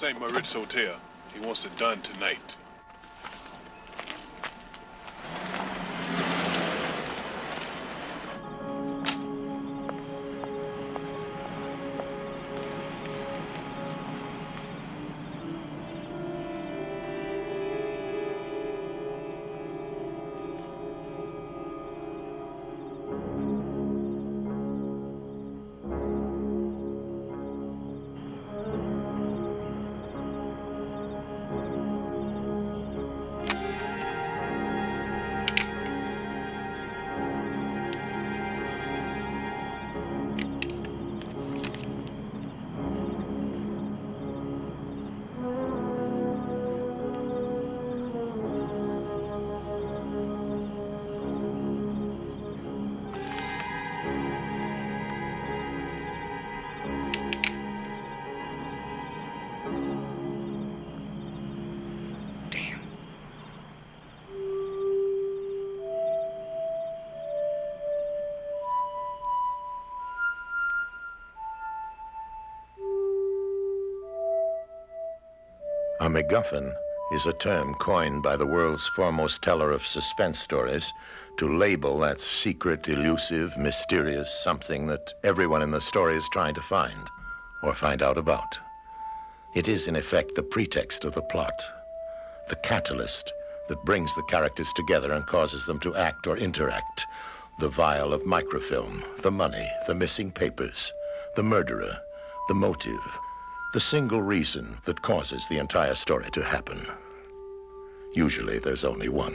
St. Moritz Hotel. He wants it done tonight. A McGuffin is a term coined by the world's foremost teller of suspense stories to label that secret, elusive, mysterious something that everyone in the story is trying to find or find out about. It is, in effect, the pretext of the plot, the catalyst that brings the characters together and causes them to act or interact, the vial of microfilm, the money, the missing papers, the murderer, the motive, the single reason that causes the entire story to happen. Usually there's only one.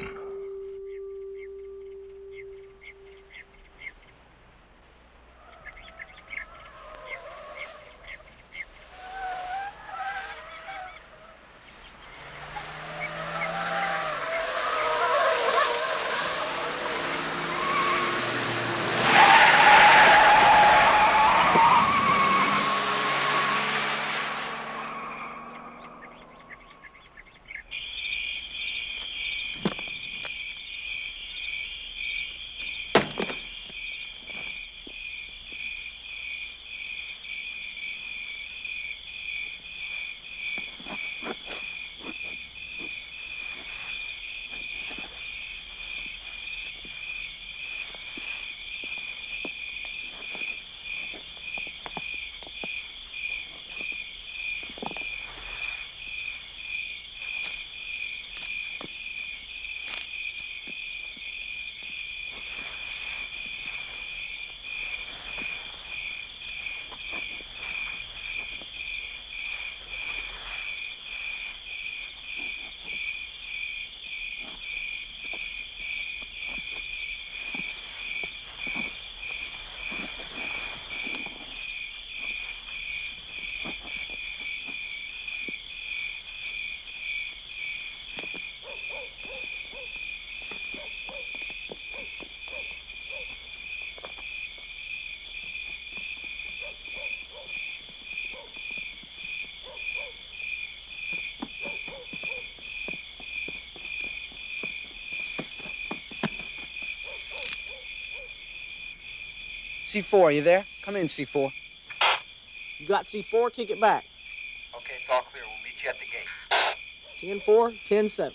C4, you there? Come in, C4. You got C4? Kick it back. Okay, it's all clear. We'll meet you at the gate. 10-4, 10-7.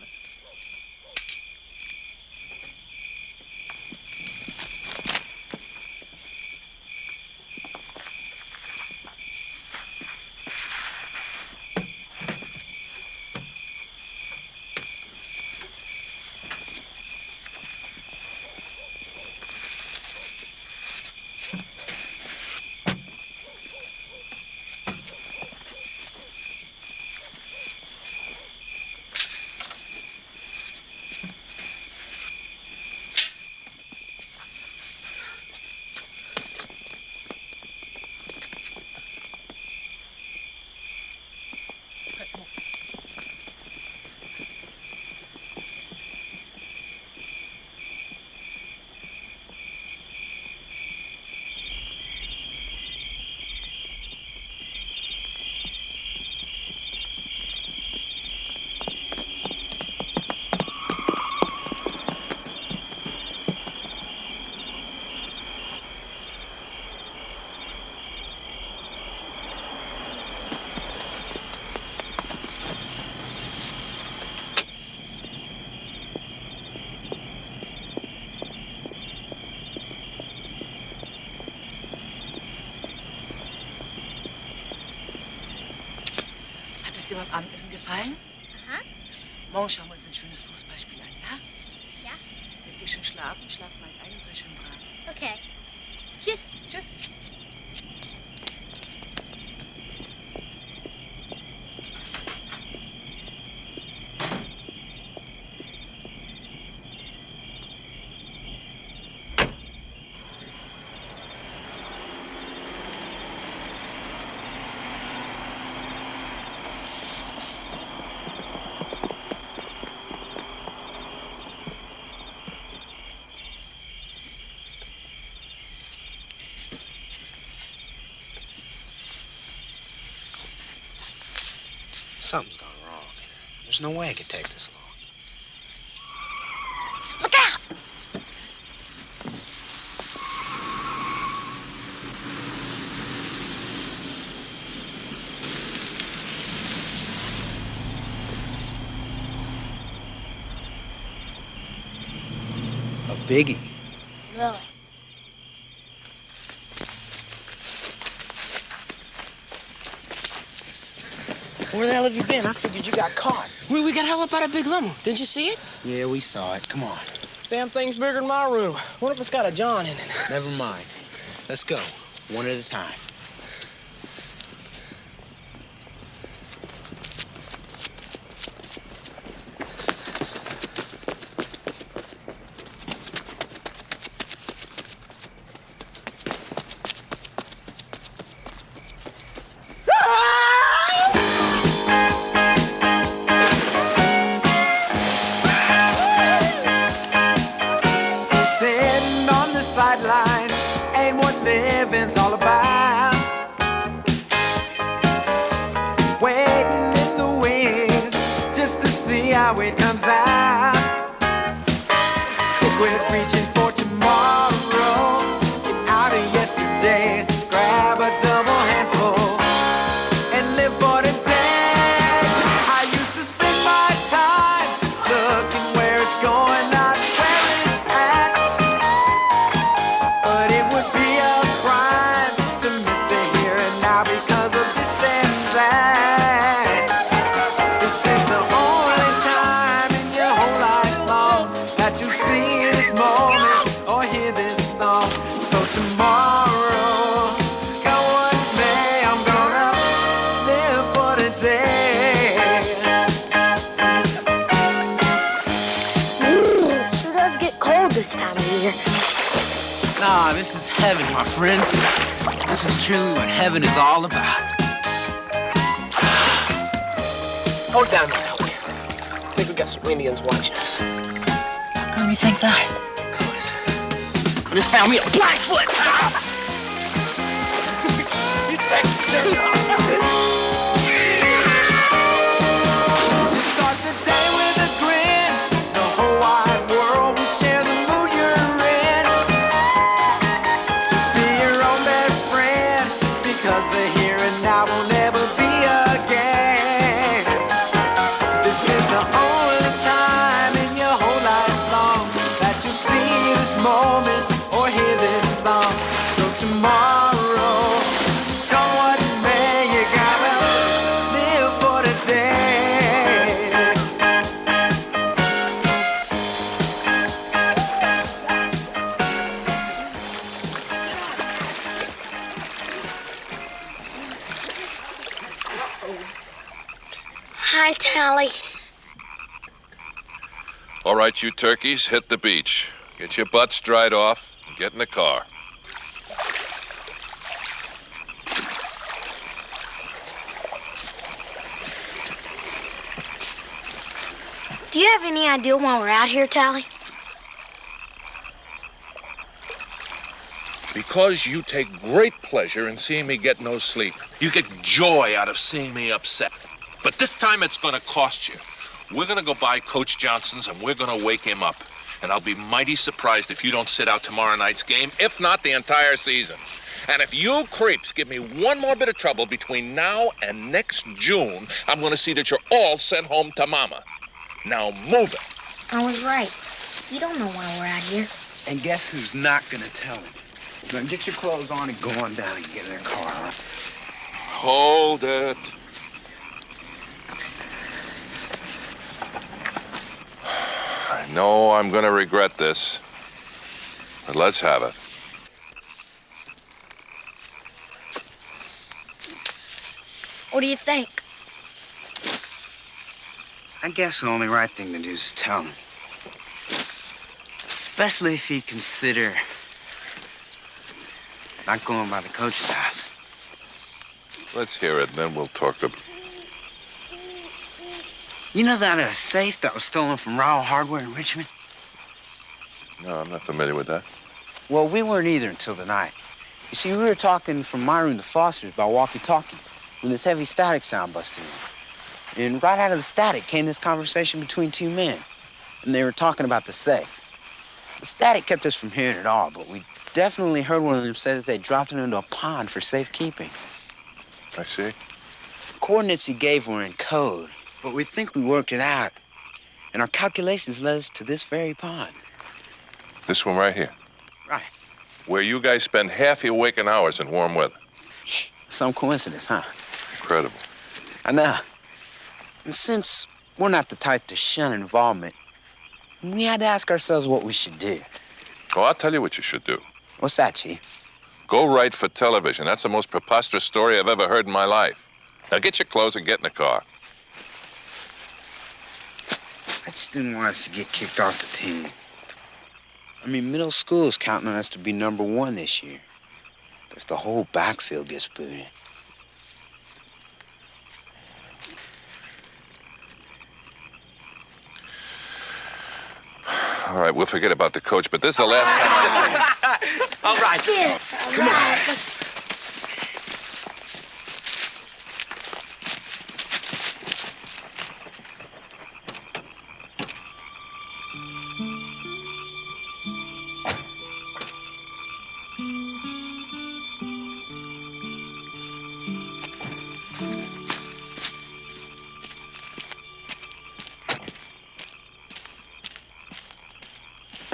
dir beim Abendessen gefallen? Aha. Morgen schauen wir uns ein schönes Fußballspiel an, ja? Ja. Jetzt geh schön schlafen, schlaf bald ein und sei schön brav. Okay. Tschüss. Tschüss. Something's gone wrong. There's no way it could take this long. Look out! A biggie. Really? Where the hell have you been? I figured you got caught. We got held up by a big limo. Didn't you see it? Yeah, we saw it. Come on. Damn thing's bigger than my room. What if it's got a John in it? Never mind. Let's go. One at a time. Sideline ain't what living's all about. Waiting in the wings just to see how it comes out. Quit reaching for tomorrow. Get out of yesterday. Grab a double handful and live for today. I used to spend my time looking where it's going, not where it's at. But it would be a crime to miss the here and now because of this and that. This is the only time in your whole life long that you see this moment or hear this song. So tomorrow, go what may, I'm gonna live for today. It sure does get cold this time of year. Nah, this is heaven, my friends. This is truly what heaven is all about. Hold down now. I think we got some Indians watching us. How come you think that? Cause I just found me a Blackfoot. Just start the day with a grin. The whole wide world will share the mood you're in. Just be your own best friend, because the here and now will never be again. This is the only time in your whole life long that you see this moment or hear this song. So tomorrow, come what may, you gotta live for today. Hi, Tally. All right, you turkeys, hit the beach. Get your butts dried off and get in the car. Do you have any idea why we're out here, Tally? Because you take great pleasure in seeing me get no sleep. You get joy out of seeing me upset. But this time it's gonna cost you. We're gonna go by Coach Johnson's and we're gonna wake him up. And I'll be mighty surprised if you don't sit out tomorrow night's game, if not the entire season. And if you creeps give me one more bit of trouble between now and next June, I'm gonna see that you're all sent home to Mama. Now move it. I was right. You don't know why we're out here. And guess who's not gonna tell him? Now get your clothes on and go on down and get in their car, huh? Hold it. know I'm gonna regret this, but let's have it. What do you think? I guess the only right thing to do is tell him. Especially if he'd consider not going by the coach's house. Let's hear it, and then we'll talk to... You know that safe that was stolen from Rowell Hardware in Richmond? No, I'm not familiar with that. Well, we weren't either until tonight. You see, we were talking from my room to Foster's by walkie-talkie when this heavy static sound busted in. And right out of the static came this conversation between two men. And they were talking about the safe. The static kept us from hearing it all, but we definitely heard one of them say that they dropped it into a pond for safekeeping. I see. The coordinates he gave were in code, but we think we worked it out. And our calculations led us to this very pond. This one right here? Right. Where you guys spend half your waking hours in warm weather. Some coincidence, huh? Incredible. I know. And since we're not the type to shun involvement, we had to ask ourselves what we should do. Oh, I'll tell you what you should do. What's that, Chief? Go write for television. That's the most preposterous story I've ever heard in my life. Now get your clothes and get in the car. I just didn't want us to get kicked off the team. I mean, middle school is counting on us to be #1 this year. But if the whole backfield gets booted... All right, we'll forget about the coach, but this is the last time... All right. Yeah. Come on.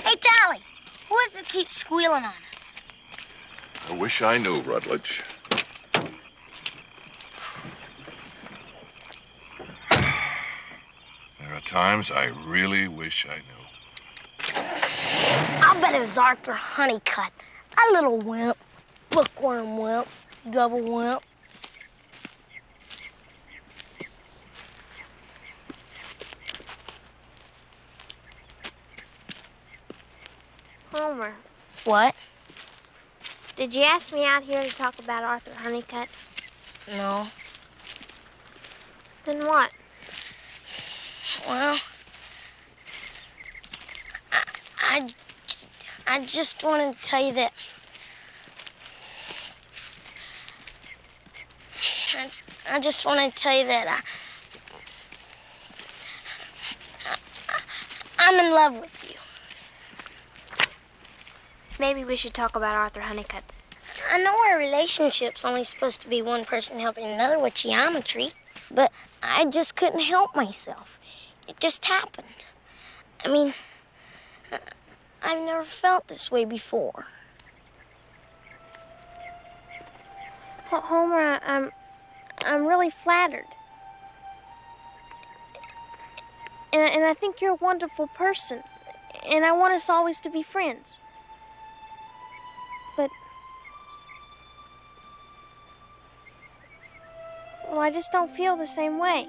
Hey, Tally, who is it that keeps squealing on us? I wish I knew, Rutledge. There are times I really wish I knew. I'll bet it was Arthur Honeycutt. A little wimp. Bookworm wimp. Double wimp. Homer, What? did you ask me out here to talk about Arthur Honeycutt? No. Then what? Well, I just wanted to tell you that I just wanted to tell you that I'm in love with you. Maybe we should talk about Arthur Honeycutt. I know our relationship's only supposed to be one person helping another with geometry, but I just couldn't help myself. It just happened. I mean, I've never felt this way before. Homer, I'm really flattered. And I think you're a wonderful person. And I want us always to be friends. But... well, I just don't feel the same way.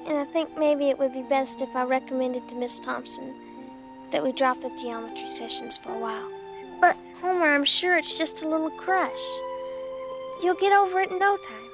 And I think maybe it would be best if I recommended to Miss Thompson that we drop the geometry sessions for a while. But, Homer, I'm sure it's just a little crush. You'll get over it in no time.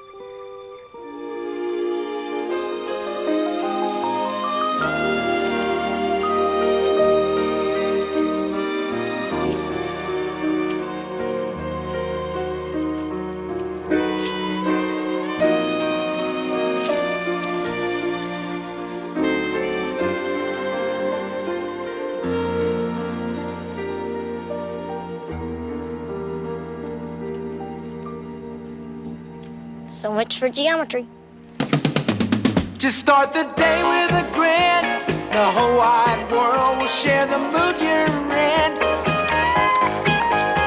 So much for geometry. Just start the day with a grin. The whole wide world will share the mood you're in.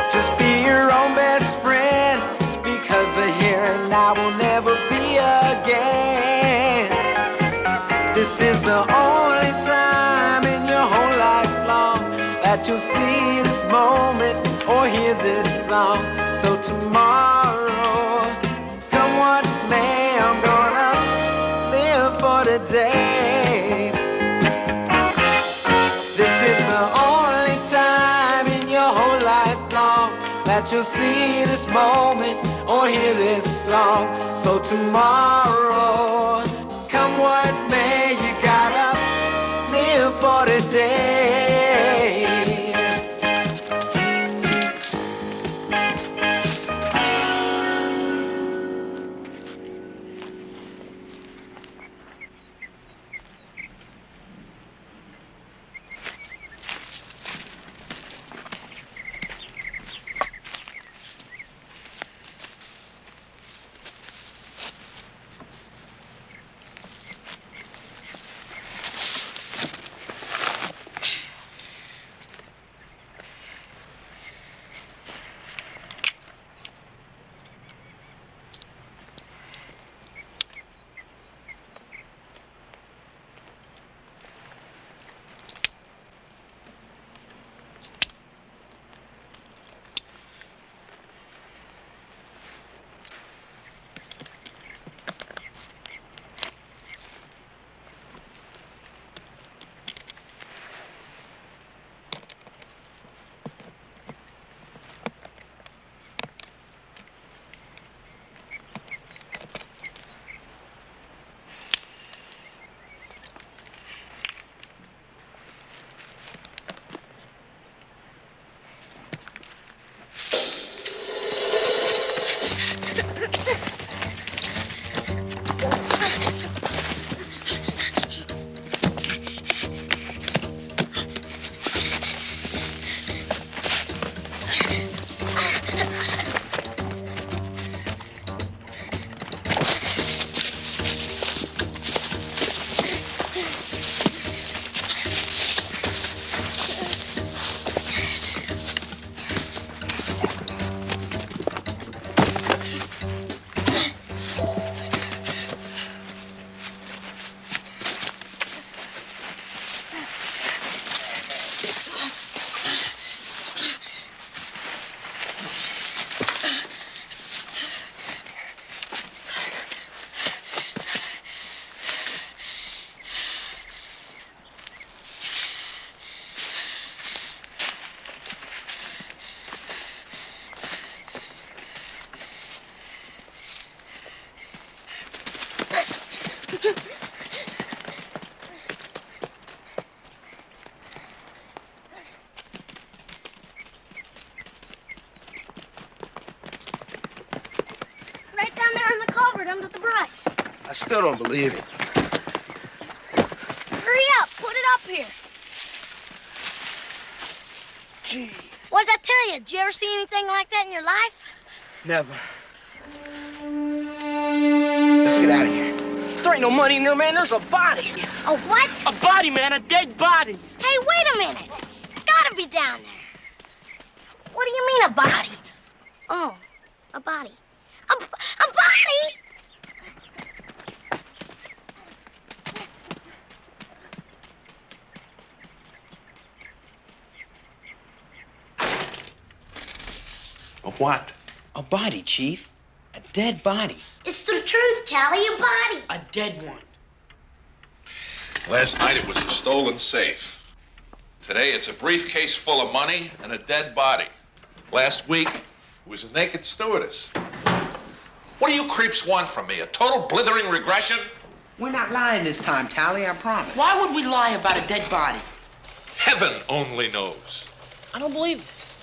Just be your own best friend, because the here and now will never be again. This is the only time that you'll see this moment or hear this song. So tomorrow, come what may, I'm gonna live for today. This is the only time in your whole life long that you'll see this moment or hear this song. So tomorrow, come what may, you gotta live for today. Under the brush. I still don't believe it. Hurry up, put it up here. Gee. What did I tell you? Did you ever see anything like that in your life? Never. Let's get out of here. There ain't no money in there, man. There's a body. A what? A body, man. A dead body. Hey, wait a minute. It's gotta be down there. What do you mean, a body? Oh, a body. A body? A what? A body, Chief. A dead body. It's the truth, Tally. A body. A dead one. Last night it was a stolen safe. Today it's a briefcase full of money and a dead body. Last week it was a naked stewardess. What do you creeps want from me? A total blithering regression? We're not lying this time, Tally, I promise. Why would we lie about a dead body? Heaven only knows. I don't believe this.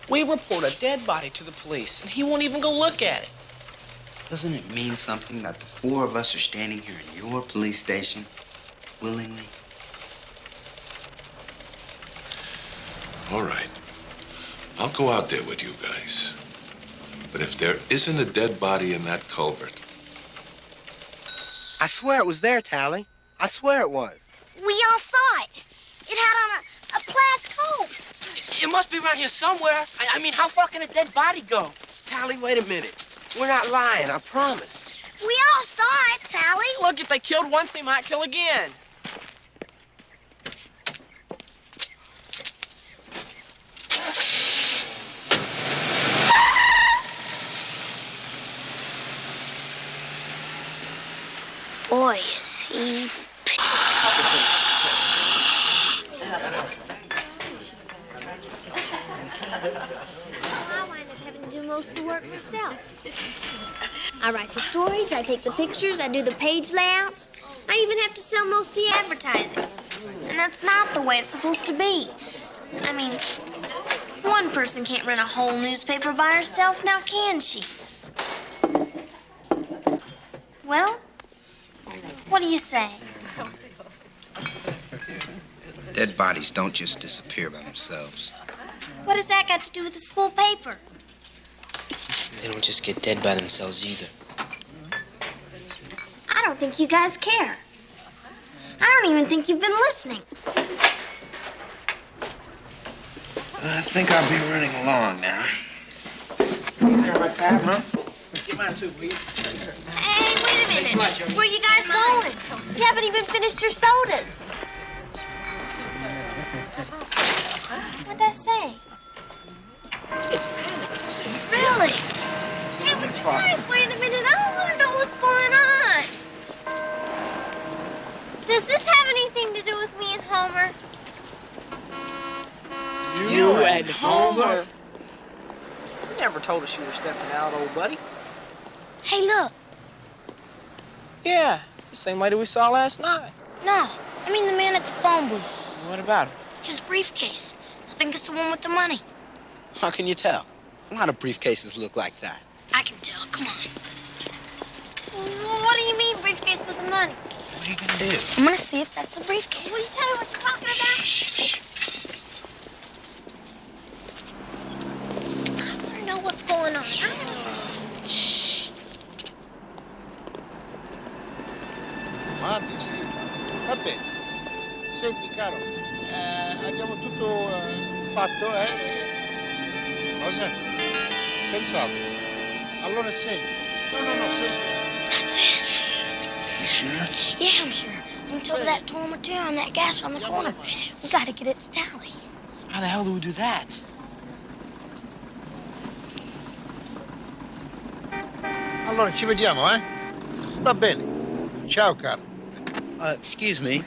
We report a dead body to the police, and he won't even go look at it. Doesn't it mean something that the four of us are standing here in your police station willingly? All right. I'll go out there with you guys. But if there isn't a dead body in that culvert... I swear it was there, Tally. I swear it was. We all saw it. It had on a plaid coat. It must be around here somewhere. I mean, how far can a dead body go? Tally, wait a minute. We're not lying, I promise. We all saw it, Tally. Look, if they killed once, they might kill again. most of the work myself. I write the stories, I take the pictures, I do the page layouts. I even have to sell most of the advertising. And that's not the way it's supposed to be. I mean, one person can't run a whole newspaper by herself, now can she? Well, what do you say? Dead bodies don't just disappear by themselves. What has that got to do with the school paper? They don't just get dead by themselves either. I don't think you guys care. I don't even think you've been listening. I think I'll be running along now. Grab my tab, huh? Get mine too, please. Hey, wait a minute. Where you guys going? You haven't even finished your sodas. What'd I say? It's Panis. Really? Hey, what's your guys? Wait a minute. I don't want to know what's going on. Does this have anything to do with me and Homer? You and Homer? You never told us you were stepping out, old buddy. Hey, look. Yeah, it's the same lady we saw last night. No, I mean the man at the phone booth. What about her? His briefcase. I think it's the one with the money. How can you tell? A lot of briefcases look like that. I can tell. Come on. What do you mean, briefcase with the money? What are you gonna do? I'm gonna see if that's a briefcase. Will you tell me what you're talking about? Shh. I want to know what's going on. Shh. Marli, sì. Va bene. Senti, caro, abbiamo tutto fatto, Cosa? Senz'altro. Allora senti. No, senti. That's it. You sure? Yeah, I'm sure. I can tell by that tormentor on that gas on the corner. We gotta get it to tally. How the hell do we do that? Allora ci vediamo, eh? Va bene. Ciao, caro. Excuse me.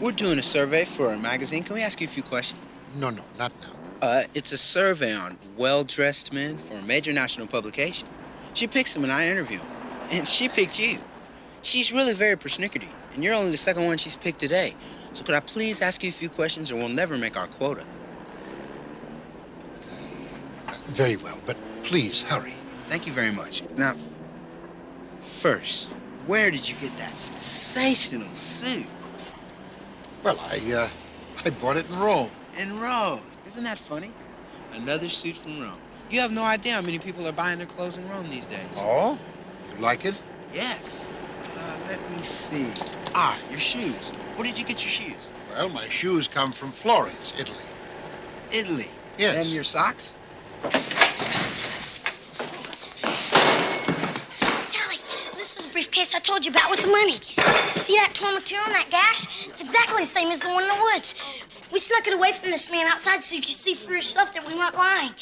We're doing a survey for a magazine. Can we ask you a few questions? No, not now. It's a survey on well-dressed men for a major national publication. She picks them and I interview them. And she picked you. She's really very persnickety, and you're only the second one she's picked today. So could I please ask you a few questions or we'll never make our quota? Very well, but please hurry. Thank you very much. Now, first, where did you get that sensational suit? Well, I bought it in Rome. In Rome. Isn't that funny? Another suit from Rome. You have no idea how many people are buying their clothes in Rome these days. Oh? You like it? Yes. Let me see. Your shoes. Where did you get your shoes? Well, my shoes come from Florence, Italy. Italy? Yes. And your socks? Tally, this is the briefcase I told you about with the money. See that torn material on that gash? It's exactly the same as the one in the woods. We snuck it away from this man outside so you could see for yourself that we weren't lying.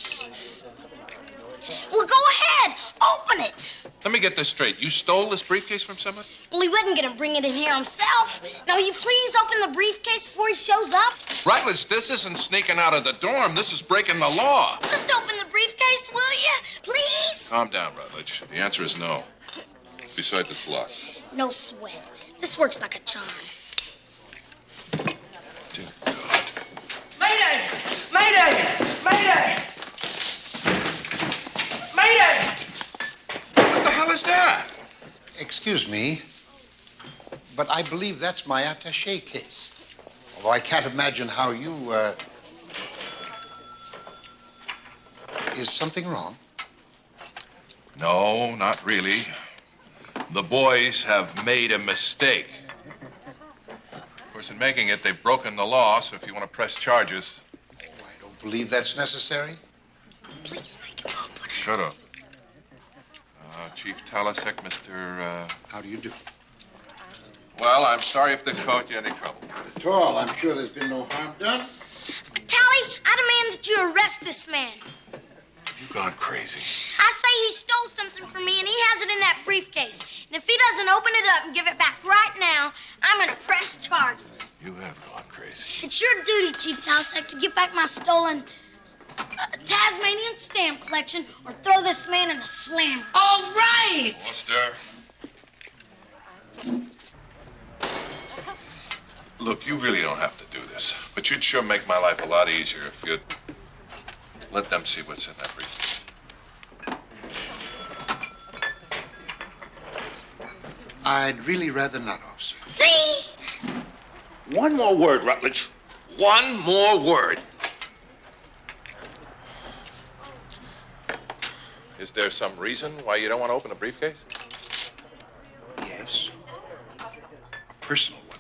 Well, go ahead. Open it. Let me get this straight. You stole this briefcase from someone? Well, he wasn't going to bring it in here himself. Now, will you please open the briefcase before he shows up? Rutledge, this isn't sneaking out of the dorm. This is breaking the law. Just open the briefcase, will you? Please? Calm down, Rutledge. The answer is no. Besides, it's locked. No sweat. This works like a charm. Dear God. Mayday! Mayday! Mayday! Mayday! What the hell is that? Excuse me, but I believe that's my attaché case. Although I can't imagine how you, Is something wrong? No, not really. The boys have made a mistake. Of course, in making it, they've broken the law, so if you want to press charges... Oh, I don't believe that's necessary. Please make him open it. Shut up. Chief Talasek, Mr. How do you do? Well, I'm sorry if this caused you any trouble. Not at all. I'm sure there's been no harm done. Tally, I demand that you arrest this man. You've gone crazy. I say he stole something from me, and he has it in that briefcase. And if he doesn't open it up and give it back right now, I'm going to press charges. You have gone crazy. It's your duty, Chief Talasek, to get back my stolen... Tasmanian stamp collection or throw this man in the slammer. All right! Foster. Look, you really don't have to do this, but you'd sure make my life a lot easier if you'd let them see what's in that briefcase. I'd really rather not, officer. See? One more word, Rutledge. One more word. Is there some reason why you don't want to open the briefcase? Yes. A personal one.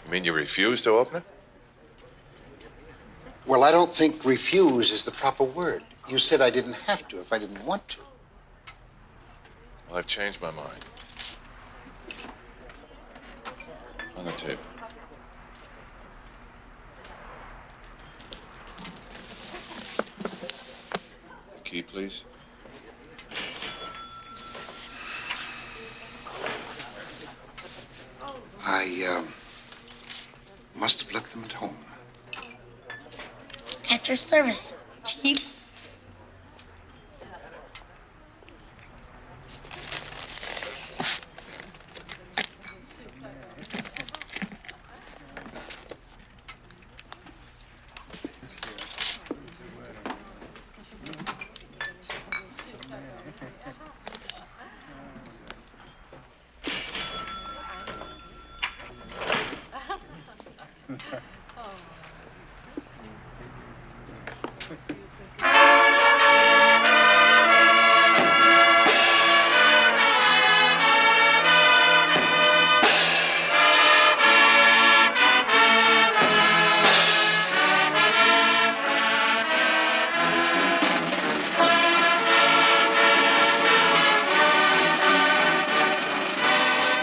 You mean you refuse to open it? Well, I don't think refuse is the proper word. You said I didn't have to if I didn't want to. Well, I've changed my mind. On the table. The key, please. I must have left them at home. At your service, Chief.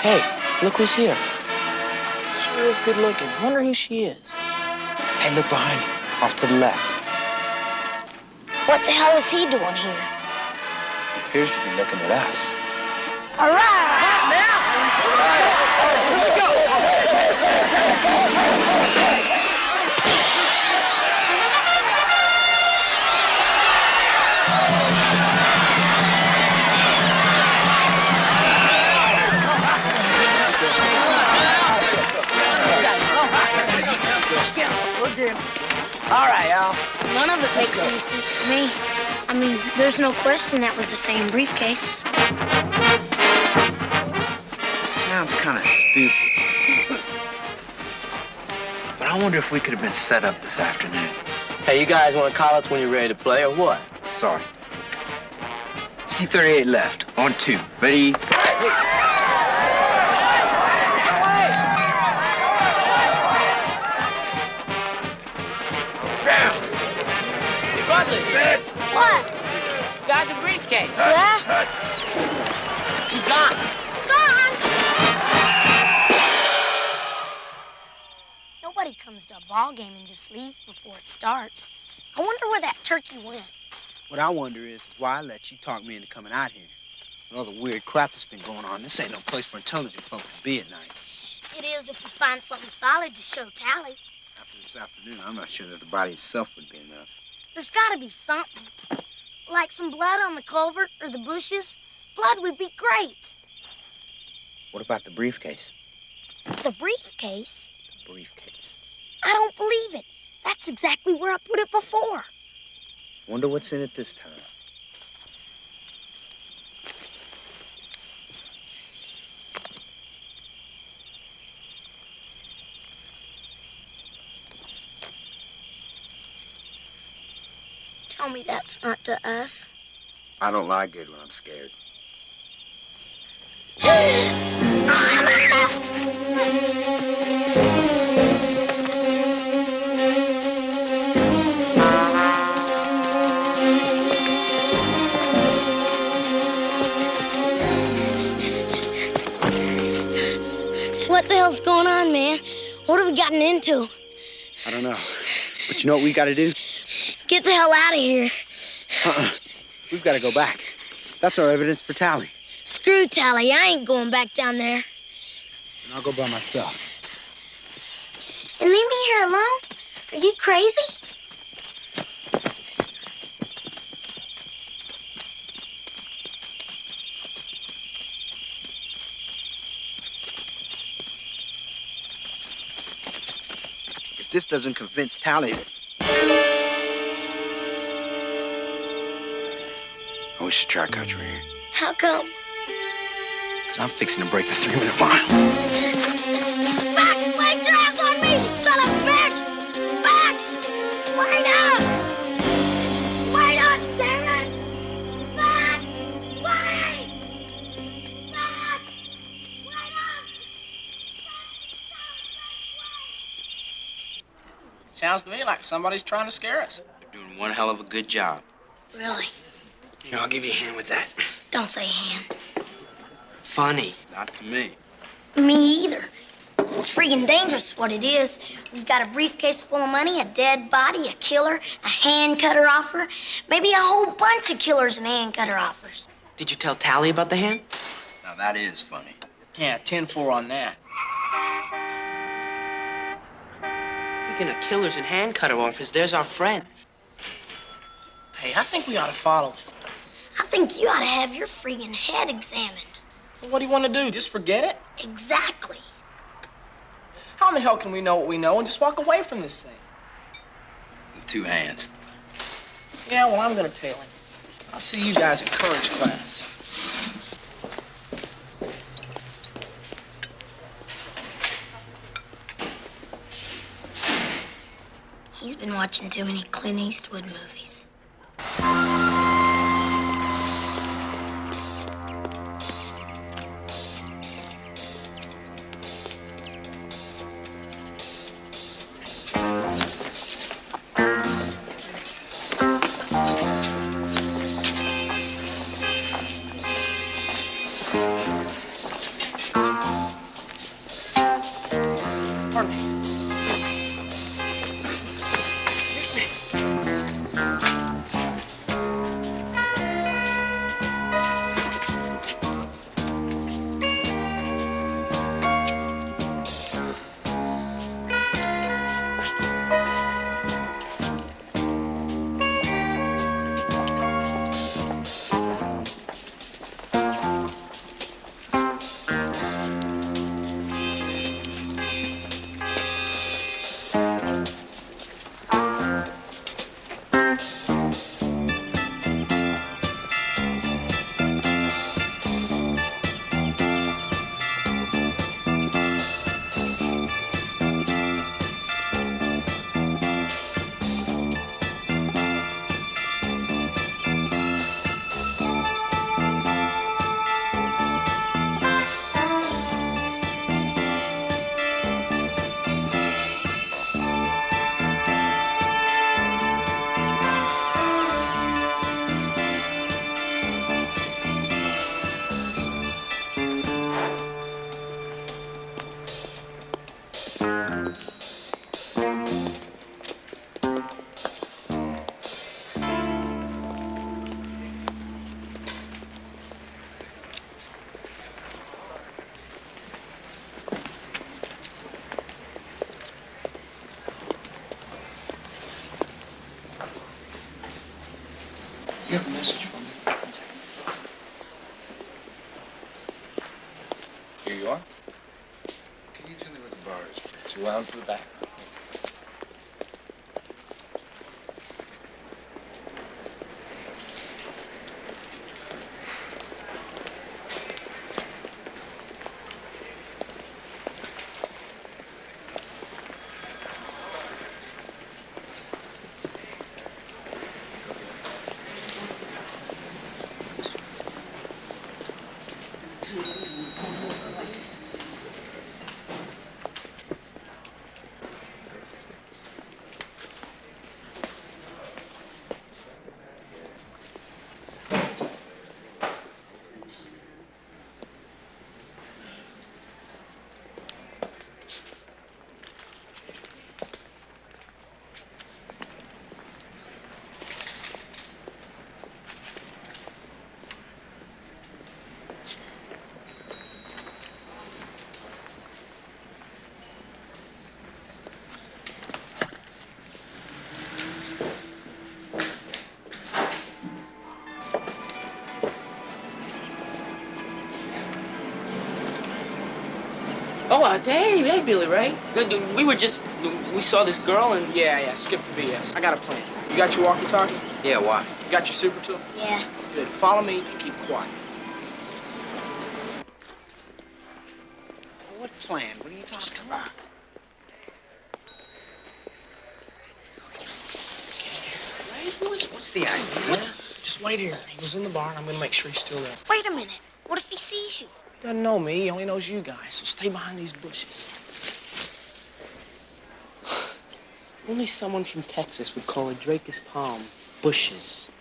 Hey, look who's here. Sure is good looking. Wonder who she is. Hey, look behind you. Off to the left. What the hell is he doing here? Appears to be looking at us. All right, now. Here we go. All right, Al. None of it makes any sense to me. I mean, there's no question that was the same briefcase. Sounds kind of stupid. But I wonder if we could have been set up this afternoon. Hey, you guys want to call us when you're ready to play, or what? Sorry. C-38 left. On 2. Ready? What? Got the briefcase. Yeah? He's gone. Gone? Nobody comes to a ball game and just leaves before it starts. I wonder where that turkey went. What I wonder is why I let you talk me into coming out here. With all the weird crap that's been going on, this ain't no place for intelligent folk to be at night. It is if you find something solid to show Tally. After this afternoon, I'm not sure that the body itself would be enough. There's got to be something. Like some blood on the culvert or the bushes. Blood would be great. What about the briefcase? The briefcase? The briefcase. I don't believe it. That's exactly where I put it before. Wonder what's in it this time. Tell me that's not to us. I don't lie good when I'm scared. What the hell's going on, man? What have we gotten into? I don't know. But you know what we gotta do? Get the hell out of here. We've gotta go back. That's our evidence for Tally. Screw Tally. I ain't going back down there. And I'll go by myself. And leave me here alone? Are you crazy? If this doesn't convince Tally... We should try country here. How come? Because I'm fixing to break the 3-minute mile. Spax, wait your ass on me, son of a bitch! Spax! Wait up! Wait up, damn it! Spax! Wait! Spax! Wait up! Sounds to me like somebody's trying to scare us. They're doing one hell of a good job. Really? Here, I'll give you a hand with that. Don't say hand. Funny. Not to me. Me either. It's freaking dangerous what it is. We've got a briefcase full of money, a dead body, a killer, a hand cutter offer, maybe a whole bunch of killers and hand cutter offers. Did you tell Tally about the hand? Now that is funny. Yeah, 10-4 on that. Speaking of killers and hand cutter offers, there's our friend. Hey, I think we ought to follow him. I think you ought to have your freaking head examined. Well, what do you want to do? Just forget it? Exactly. How in the hell can we know what we know and just walk away from this thing? With 2 hands. Yeah, well, I'm gonna tail him. I'll see you guys in courage class. He's been watching too many Clint Eastwood movies. You have a message for me? Here you are. Can you tell me where the bar is, please? It's around to the back. Oh, hey, Billy Ray. We saw this girl and... Yeah, skip the BS. I got a plan. You got your walkie-talkie? Yeah, why? You got your super tool? Yeah. Good. Follow me and keep quiet. What plan? What are you talking about? What's the idea? Just wait here. He was in the bar, and I'm gonna make sure he's still there. Wait a minute. What if he sees you? Doesn't know me. He only knows you guys, so stay behind these bushes. Only someone from Texas would call a Dracus palm bushes.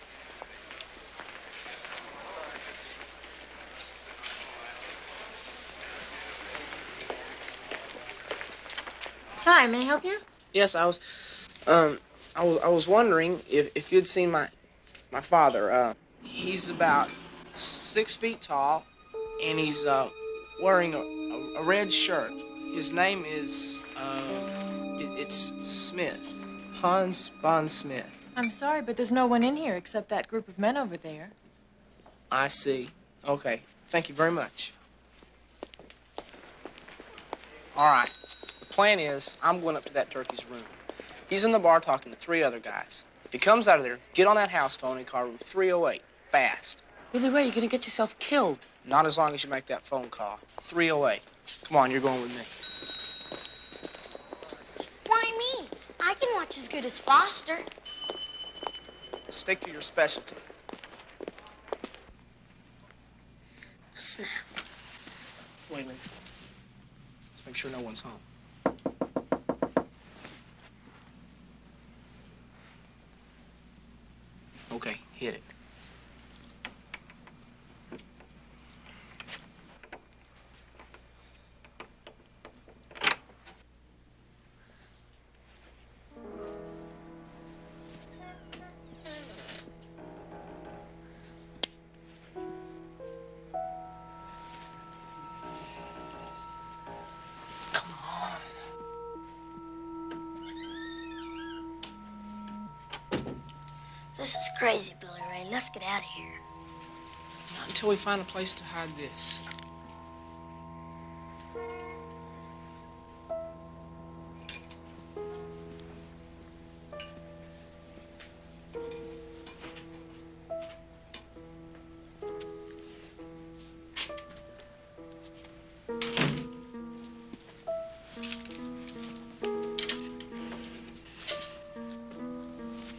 Hi, may I help you? Yes, I was wondering if you'd seen my father. He's about 6 feet tall, and he's wearing a red shirt. His name is it's Smith, Hans von Smith. I'm sorry, but there's no one in here except that group of men over there. I see. Okay, thank you very much. All right. The plan is I'm going up to that turkey's room. He's in the bar talking to 3 other guys. If he comes out of there, get on that house phone and call room 308, fast. Billy Ray, you're going to get yourself killed. Not as long as you make that phone call. 308. Come on, you're going with me. Why me? I can watch as good as Foster. Stick to your specialty. A snap. Wait a minute. Let's make sure no one's home. Okay, hit it. This is crazy, Billy Ray. Let's get out of here. Not until we find a place to hide this.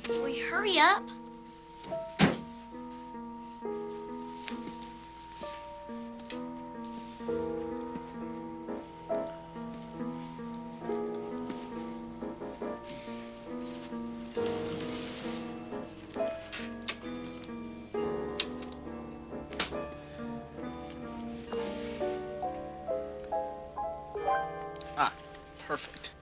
Will you hurry up? Ah, perfect.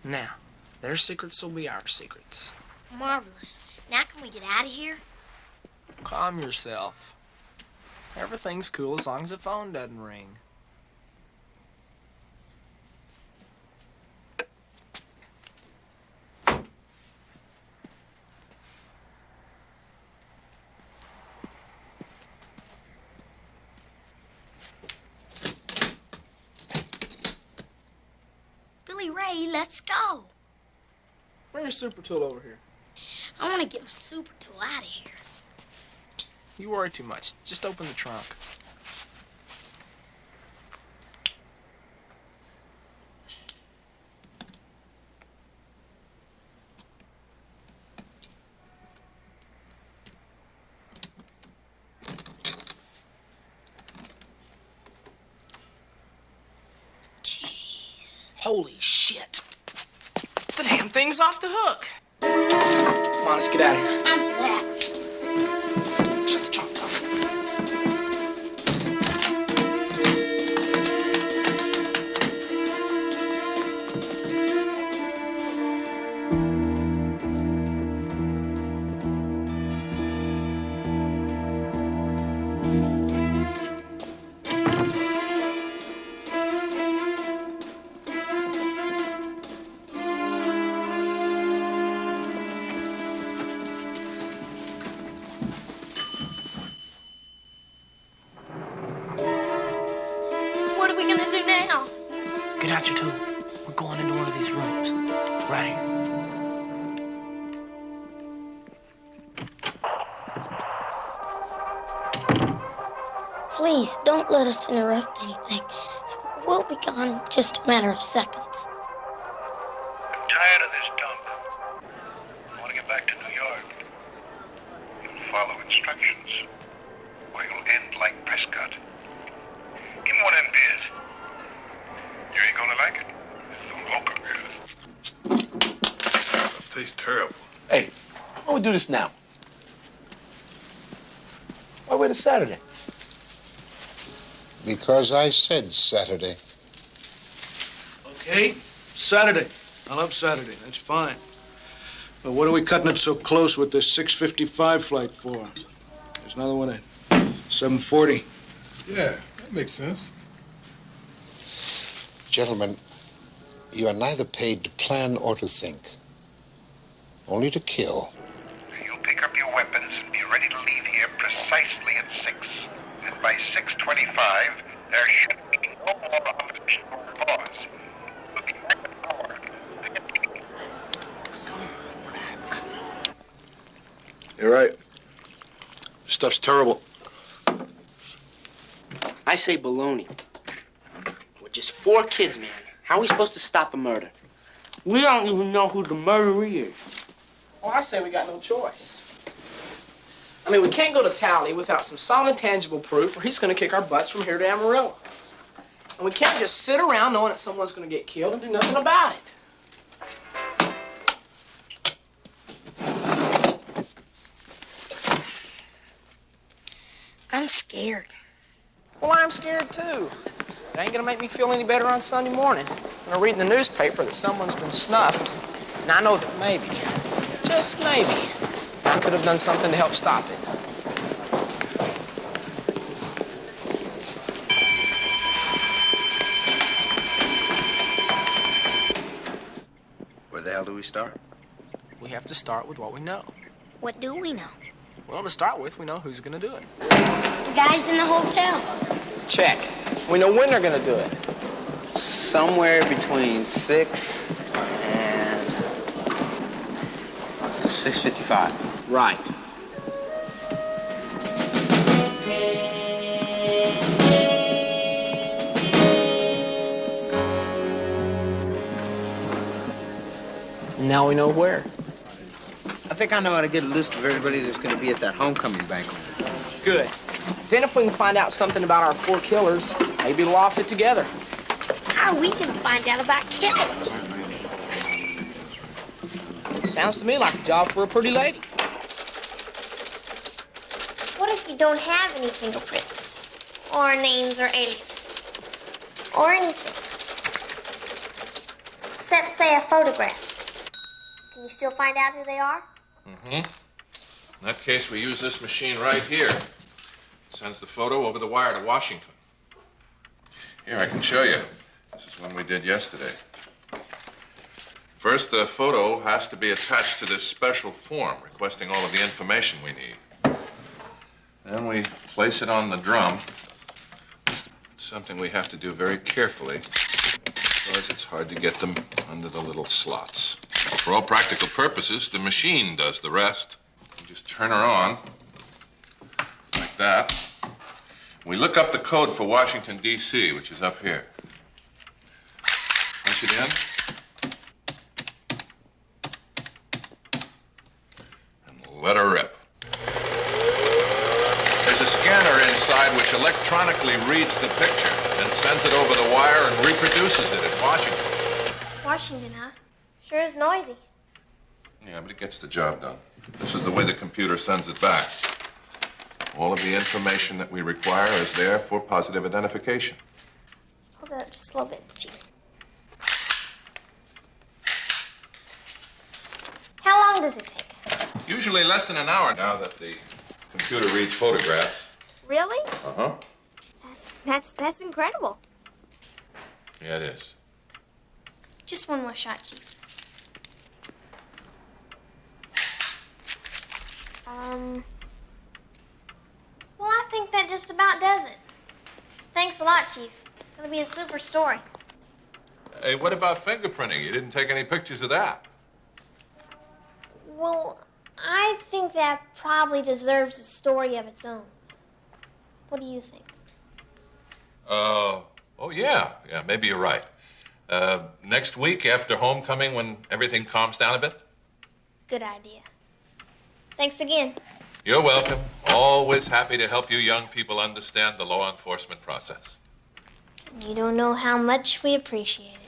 Now, their secrets will be our secrets. Marvelous. Now can we get out of here? Calm yourself. Everything's cool as long as the phone doesn't ring. Billy Ray, let's go. Bring your super tool over here. I want to get my super tool out of here. You worry too much. Just open the trunk. Jeez. Holy shit. The damn thing's off the hook. Come on, let's get out of here. I'm for that. Shut the trunk door. Right. Please, don't let us interrupt anything. We'll be gone in just a matter of seconds. I'm tired of this dump. I want to get back to New York. You'll follow instructions, or you'll end like Prescott. Give me one of them beers. You ain't gonna like it. It's some local beers. It tastes terrible. Hey, why don't we do this now? Why wait till Saturday? Because I said Saturday. Okay, Saturday. I love Saturday. That's fine. But what are we cutting it so close with this 6:55 flight for? There's another one at 7:40. Yeah, that makes sense. Gentlemen, you are neither paid to plan or to think. Only to kill. You'll pick up your weapons and be ready to leave here precisely at 6. And by 6:25, there should be no more opposition or pause. We'll be back in an hour. You're right. Stuff's terrible. I say baloney. We're just 4 kids, man. How are we supposed to stop a murder? We don't even know who the murderer is. Well, I say we got no choice. I mean, we can't go to Tally without some solid, tangible proof, or he's going to kick our butts from here to Amarillo. And we can't just sit around knowing that someone's going to get killed and do nothing about it. I'm scared. Well, I'm scared, too. It ain't going to make me feel any better on Sunday morning when I read in the newspaper that someone's been snuffed. And I know that maybe, just maybe, I could have done something to help stop it. Where the hell do we start? We have to start with what we know. What do we know? Well, to start with, we know who's going to do it. The guys in the hotel. Check. We know when they're going to do it. Somewhere between 6 and 6:55. Right. Now we know where. I think I know how to get a list of everybody that's going to be at that homecoming banquet. Good. Then if we can find out something about our 4 killers, maybe we'll all fit together. How are we going to find out about killers? Sounds to me like a job for a pretty lady. What if you don't have any fingerprints? Or names or aliases? Or anything? Except, say, a photograph. Can you still find out who they are? Mm-hmm. In that case, we use this machine right here. Sends the photo over the wire to Washington. Here, I can show you. This is one we did yesterday. First, the photo has to be attached to this special form requesting all of the information we need. Then we place it on the drum. It's something we have to do very carefully because it's hard to get them under the little slots. For all practical purposes, the machine does the rest. You just turn her on like that. We look up the code for Washington, D.C., which is up here. Punch it in. And let her rip. There's a scanner inside which electronically reads the picture and sends it over the wire and reproduces it in Washington. Washington, huh? Sure is noisy. Yeah, but it gets the job done. This is the way the computer sends it back. All of the information that we require is there for positive identification. Hold it up just a little bit, Chief. How long does it take? Usually less than an hour now that the computer reads photographs. Really? Uh-huh. That's incredible. Yeah, it is. Just one more shot, Chief. Well, I think that just about does it. Thanks a lot, Chief. It'll be a super story. Hey, what about fingerprinting? You didn't take any pictures of that. Well, I think that probably deserves a story of its own. What do you think? Oh, yeah. Yeah, maybe you're right. Next week after homecoming when everything calms down a bit? Good idea. Thanks again. You're welcome. Always happy to help you young people understand the law enforcement process. You don't know how much we appreciate it.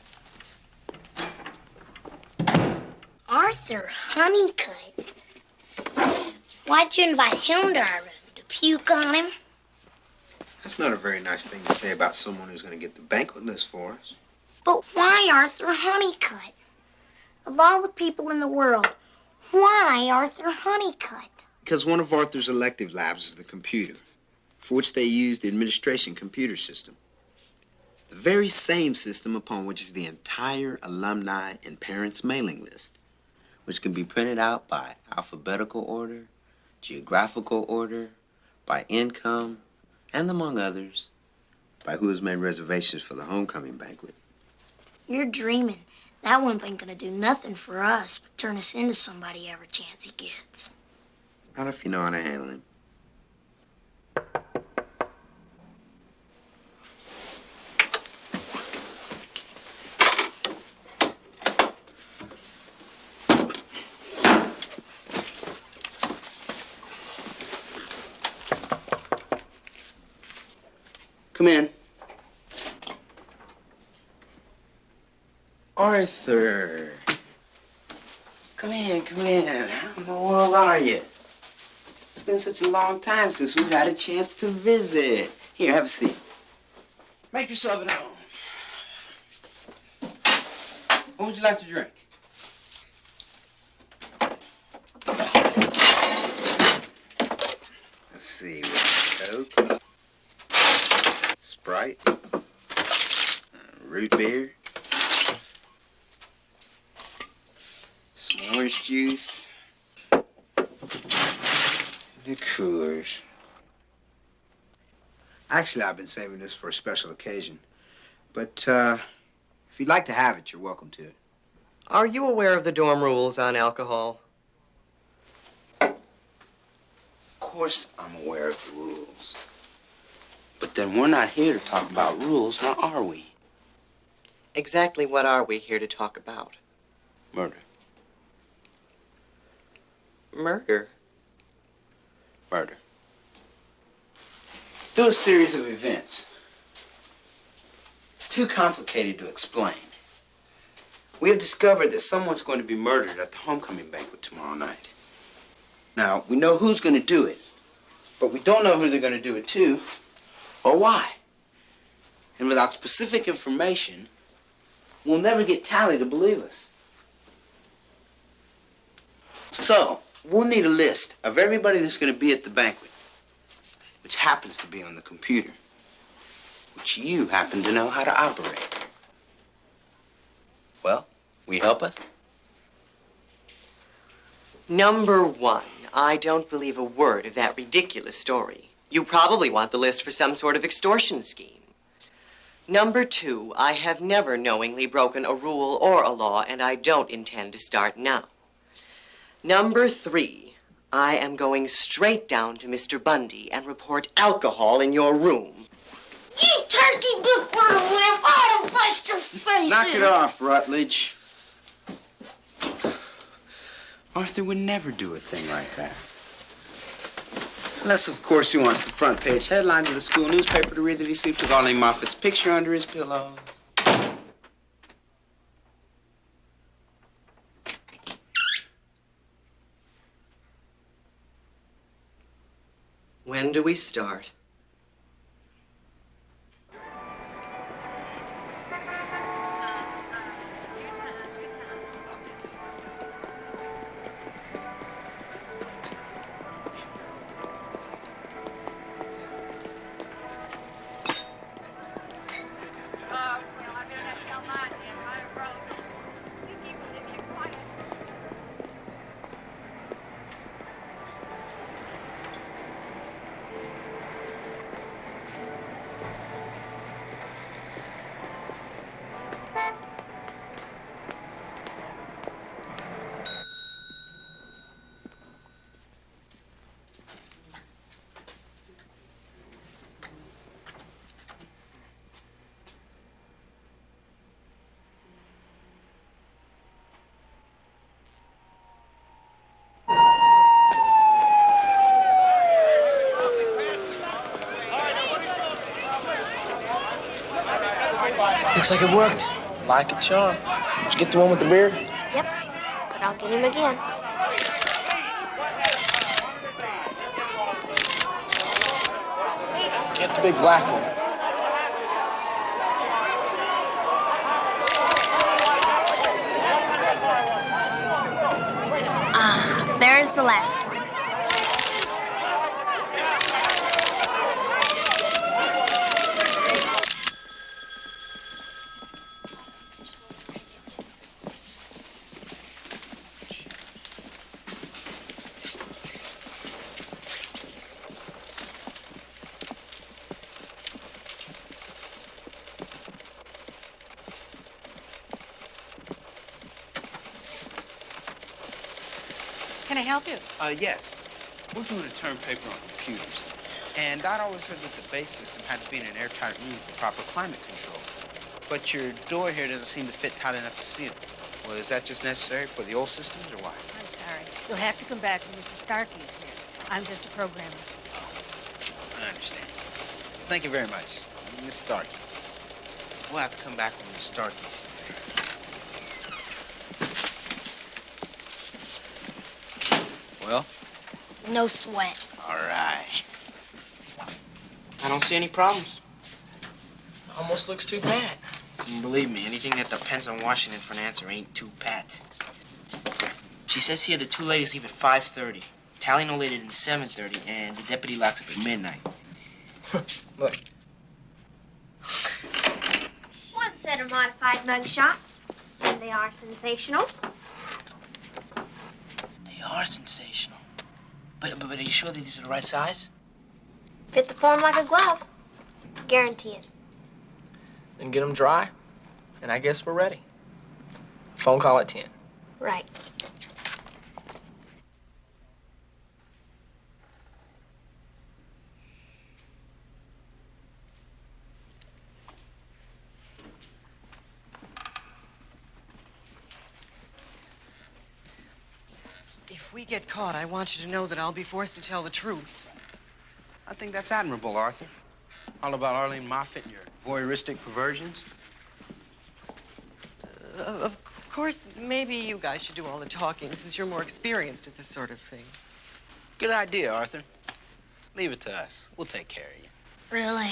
Arthur Honeycutt. Why'd you invite him to our room? To puke on him? That's not a very nice thing to say about someone who's going to get the banquet list for us. But why Arthur Honeycutt? Of all the people in the world, why Arthur Honeycutt? Because one of Arthur's elective labs is the computer, for which they use the administration computer system. The very same system upon which is the entire alumni and parents mailing list, which can be printed out by alphabetical order, geographical order, by income, and among others, by who has made reservations for the homecoming banquet. You're dreaming. That wimp ain't gonna do nothing for us but turn us into somebody every chance he gets. Not if you know how to handle him. Come in. Arthur. Come in, come in. How in the world are you? It's been such a long time since we've had a chance to visit. Here, have a seat. Make yourself at home. What would you like to drink? Let's see, Coke, Sprite, root beer, some orange juice, liqueurs. Actually, I've been saving this for a special occasion. But, if you'd like to have it, you're welcome to it. Are you aware of the dorm rules on alcohol? Of course I'm aware of the rules. But then we're not here to talk about rules, now are we? Exactly what are we here to talk about? Murder. Murder? Murder. Through a series of events, too complicated to explain, we have discovered that someone's going to be murdered at the homecoming banquet tomorrow night. Now, we know who's going to do it, but we don't know who they're going to do it to or why. And without specific information, we'll never get Tally to believe us. So, we'll need a list of everybody that's going to be at the banquet, which happens to be on the computer, which you happen to know how to operate. Well, will you help us? Number one, I don't believe a word of that ridiculous story. You probably want the list for some sort of extortion scheme. Number two, I have never knowingly broken a rule or a law, and I don't intend to start now. Number three, I am going straight down to Mr. Bundy and report alcohol in your room. You turkey bookworm wimp! I ought to bust your face Knock in. it off, Rutledge. Arthur would never do a thing like that. Unless, of course, he wants the front page headline of the school newspaper to read that he sleeps with Arlene Moffat's picture under his pillow. When do we start? Looks like it worked. Like it, Sean. Did you get the one with the beard? Yep, but I'll get him again. Get the big black one. There's the last one. Can I help you? Yes. We're doing a term paper on computers. And I'd always heard that the base system had to be in an airtight room for proper climate control. But your door here doesn't seem to fit tight enough to seal. Well, is that just necessary for the old systems or why? I'm sorry. You'll have to come back when Mrs. Starkey is here. I'm just a programmer. I understand. Thank you very much. Miss Starkey. We'll have to come back when Miss Starkey's here. Well? No sweat. All right. I don't see any problems. Almost looks too pat. And believe me, anything that depends on Washington for an answer ain't too pat. She says here the two ladies leave at 5:30. Tally no later than 7:30, and the deputy locks up at midnight. Look. One set of modified mug shots, and they are sensational. They are sensational. But are you sure that these are the right size? Fit the form like a glove. Guarantee it. Then get them dry, and I guess we're ready. Phone call at 10. Right. If we get caught, I want you to know that I'll be forced to tell the truth. I think that's admirable, Arthur. All about Arlene Moffat and your voyeuristic perversions. Of course, maybe you guys should do all the talking since you're more experienced at this sort of thing. Good idea, Arthur. Leave it to us. We'll take care of you. Really?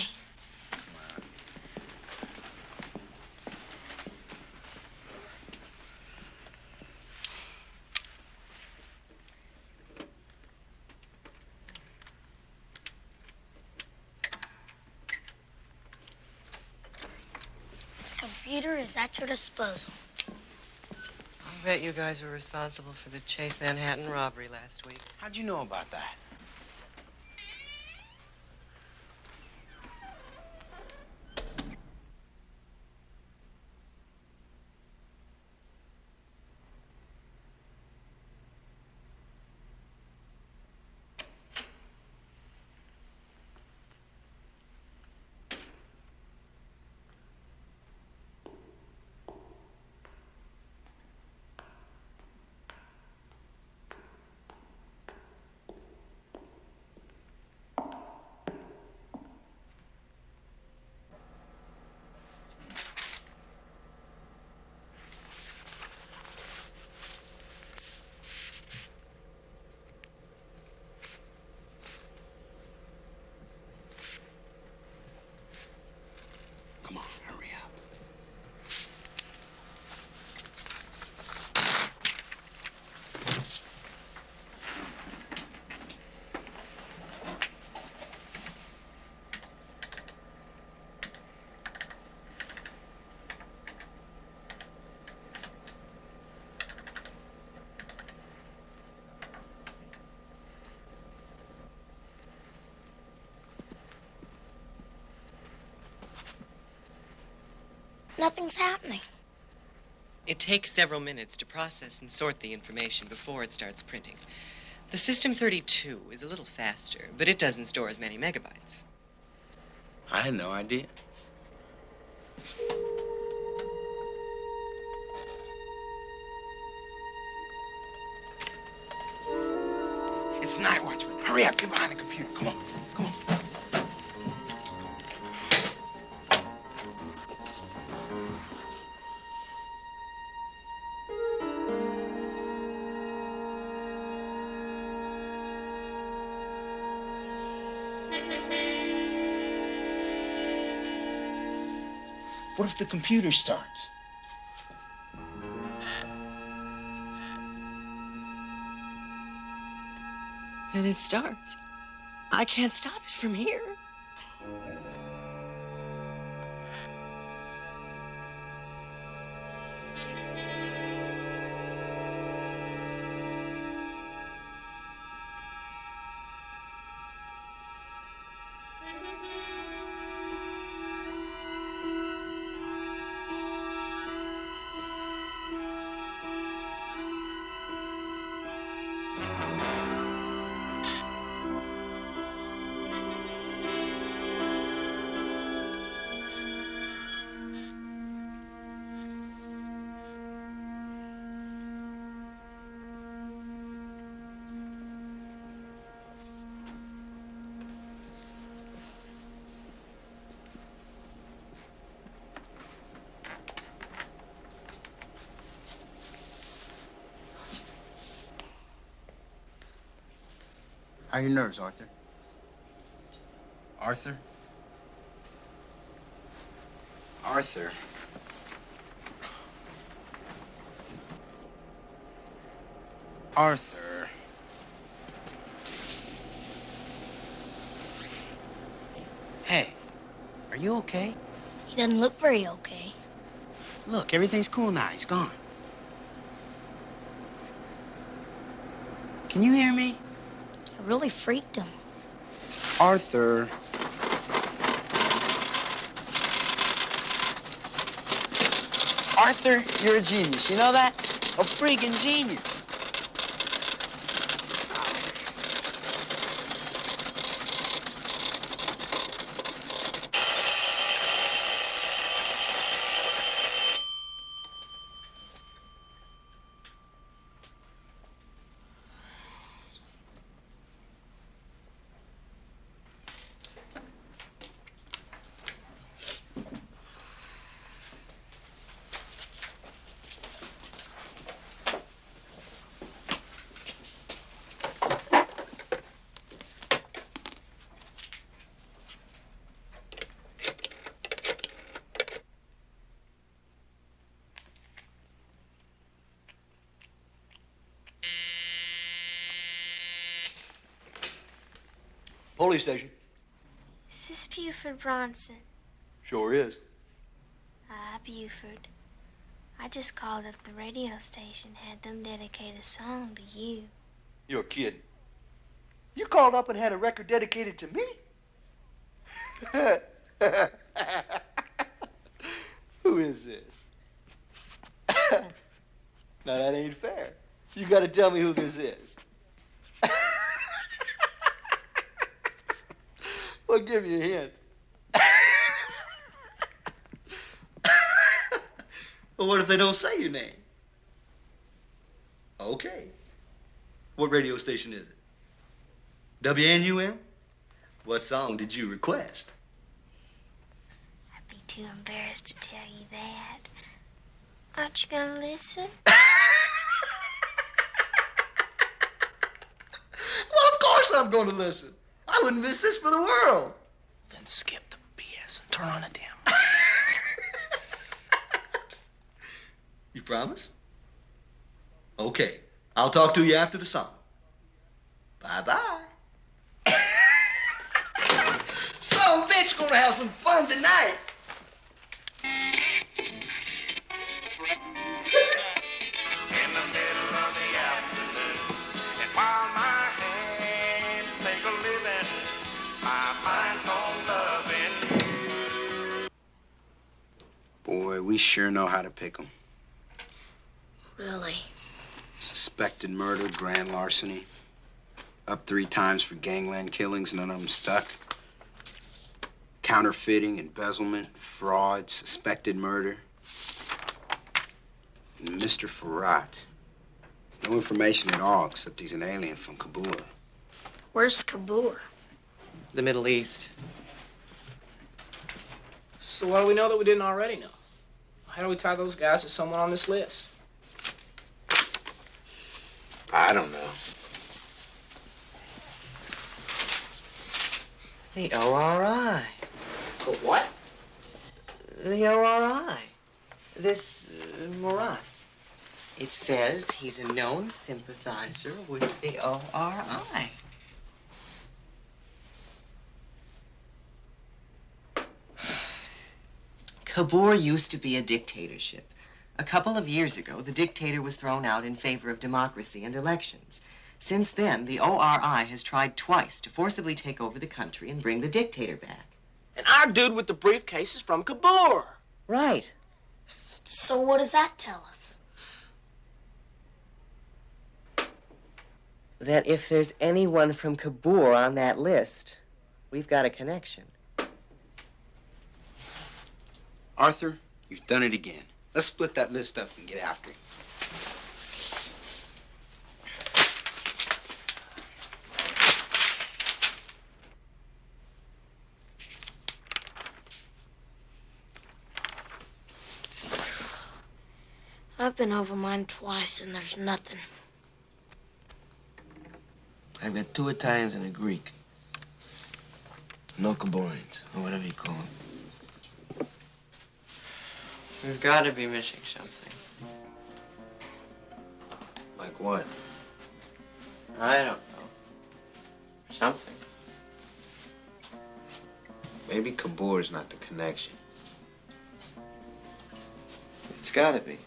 The computer is at your disposal. I bet you guys were responsible for the Chase Manhattan robbery last week. How'd you know about that? Come on, hurry up. Nothing's happening. It takes several minutes to process and sort the information before it starts printing. The System 32 is a little faster, but it doesn't store as many megabytes. I had no idea. It's the night watchman. Hurry up, get behind the computer. Come on, come on. What if the computer starts? And it starts. I can't stop it from here. How are your nerves, Arthur? Arthur? Arthur? Arthur? Hey, are you okay? He doesn't look very okay. Look, everything's cool now. He's gone. Can you hear me? I really freaked him. Arthur. Arthur, you're a genius. You know that? A freaking genius. Police station. Is this Buford Bronson? Sure is. Buford. I just called up the radio station, had them dedicate a song to you. You're kidding. You called up and had a record dedicated to me? Who is this? Now that ain't fair. You gotta tell me who this is. Well, give me a hint. Well, what if they don't say your name? Okay. What radio station is it? WNUM? What song did you request? I'd be too embarrassed to tell you that. Aren't you gonna listen? Well, of course I'm going to listen. I wouldn't miss this for the world. Then skip the BS and turn on the damn. You promise? Okay. I'll talk to you after the song. Bye-bye. Some bitch gonna have some fun tonight. In the middle of the afternoon, and while my hands make a living, my mind's on loving you. Boy, we sure know how to pick 'em. Really? Suspected murder, grand larceny. Up 3 times for gangland killings, none of them stuck. Counterfeiting, embezzlement, fraud, suspected murder. And Mr. Farrat. No information at all, except he's an alien from Kabul. Where's Kabul? The Middle East. So what do we know that we didn't already know? How do we tie those guys to someone on this list? I don't know. The ORI. The what? The ORI. This Moras. It says he's a known sympathizer with the ORI. Kabul used to be a dictatorship. A couple of years ago, the dictator was thrown out in favor of democracy and elections. Since then, the ORI has tried twice to forcibly take over the country and bring the dictator back. And our dude with the briefcase is from Kabul. Right. So what does that tell us? That if there's anyone from Kabul on that list, we've got a connection. Arthur, you've done it again. Let's split that list up and get after him. I've been over mine twice and there's nothing. I've got 2 Italians and a Greek. No Caborians, or whatever you call them. We've got to be missing something. Like what? I don't know. Something. Maybe Kabul is not the connection. It's got to be.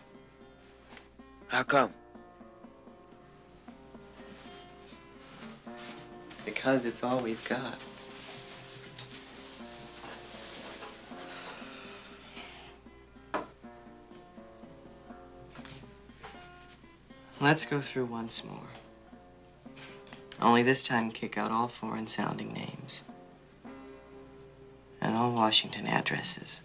How come? Because it's all we've got. Let's go through once more. Only this time kick out all foreign-sounding names. And all Washington addresses.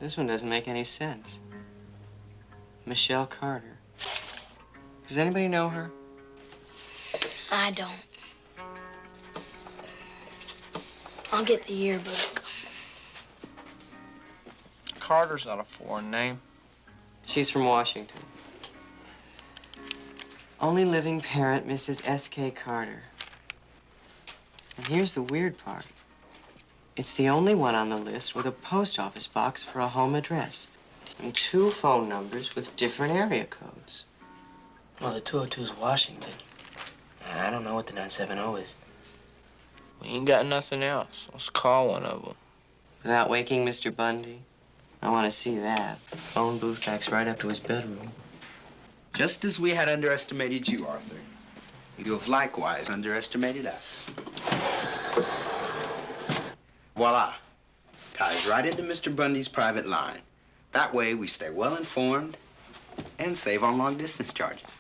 This one doesn't make any sense. Michelle Carter. Does anybody know her? I don't. I'll get the yearbook. Carter's not a foreign name. She's from Washington. Only living parent, Mrs. S.K. Carter. And here's the weird part. It's the only one on the list with a post office box for a home address and 2 phone numbers with different area codes. Well, the 202 is Washington. I don't know what the 970 is. We ain't got nothing else. Let's call one of them. Without waking Mr. Bundy? I want to see that. Phone booth backs right up to his bedroom. Just as we had underestimated you, Arthur, you have likewise underestimated us. Voila. Ties right into Mr. Bundy's private line. That way we stay well informed and save on long distance charges.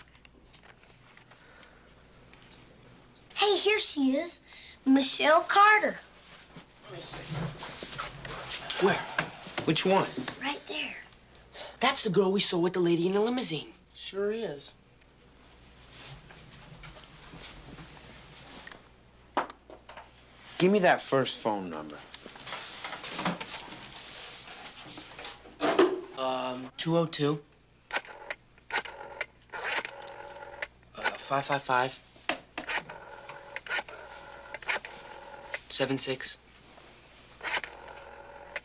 Hey, here she is. Michelle Carter. me see. Where? Which one? Right there. That's the girl we saw with the lady in the limousine. Sure is. Give me that first phone number. 202. 555. 76.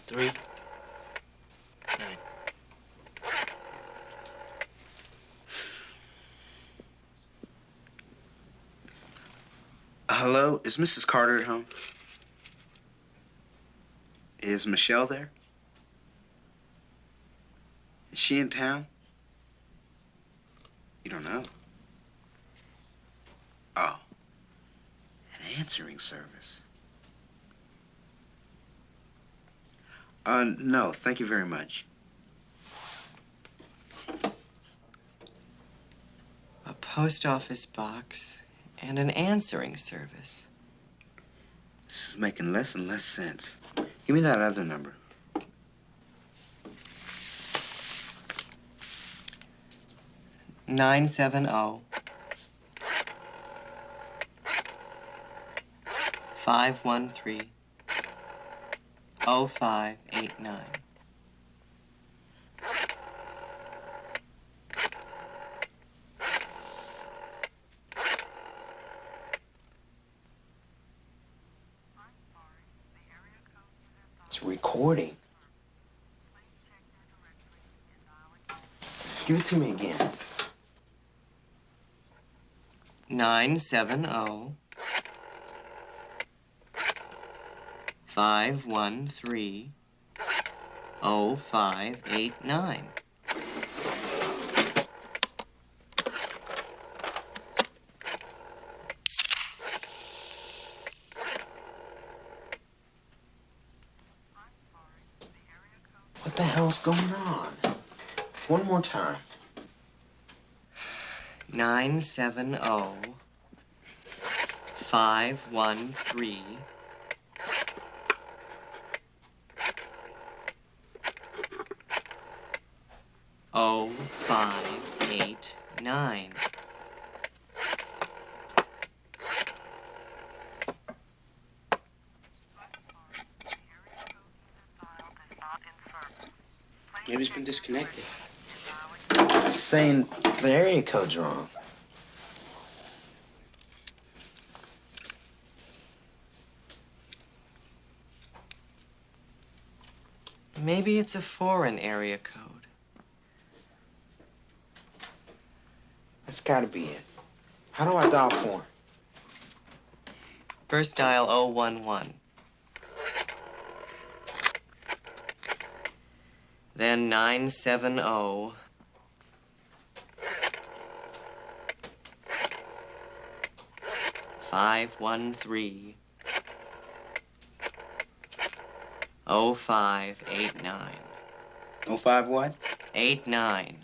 3. 9. Hello, is Mrs. Carter at home? Is Michelle there? Is she in town? You don't know? Oh, an answering service. No, thank you very much. A post office box and an answering service. This is making less and less sense. Give me that other number. 970 513 0589. It's recording. Give it to me again. 970 513 0589. What the hell's going on? One more time. 970 513 0589. Maybe it's been disconnected. It's saying the area code's wrong. Maybe it's a foreign area code. That's gotta be it. How do I dial 4? First dial 011. Then 970 513 0589. 05 what? 89.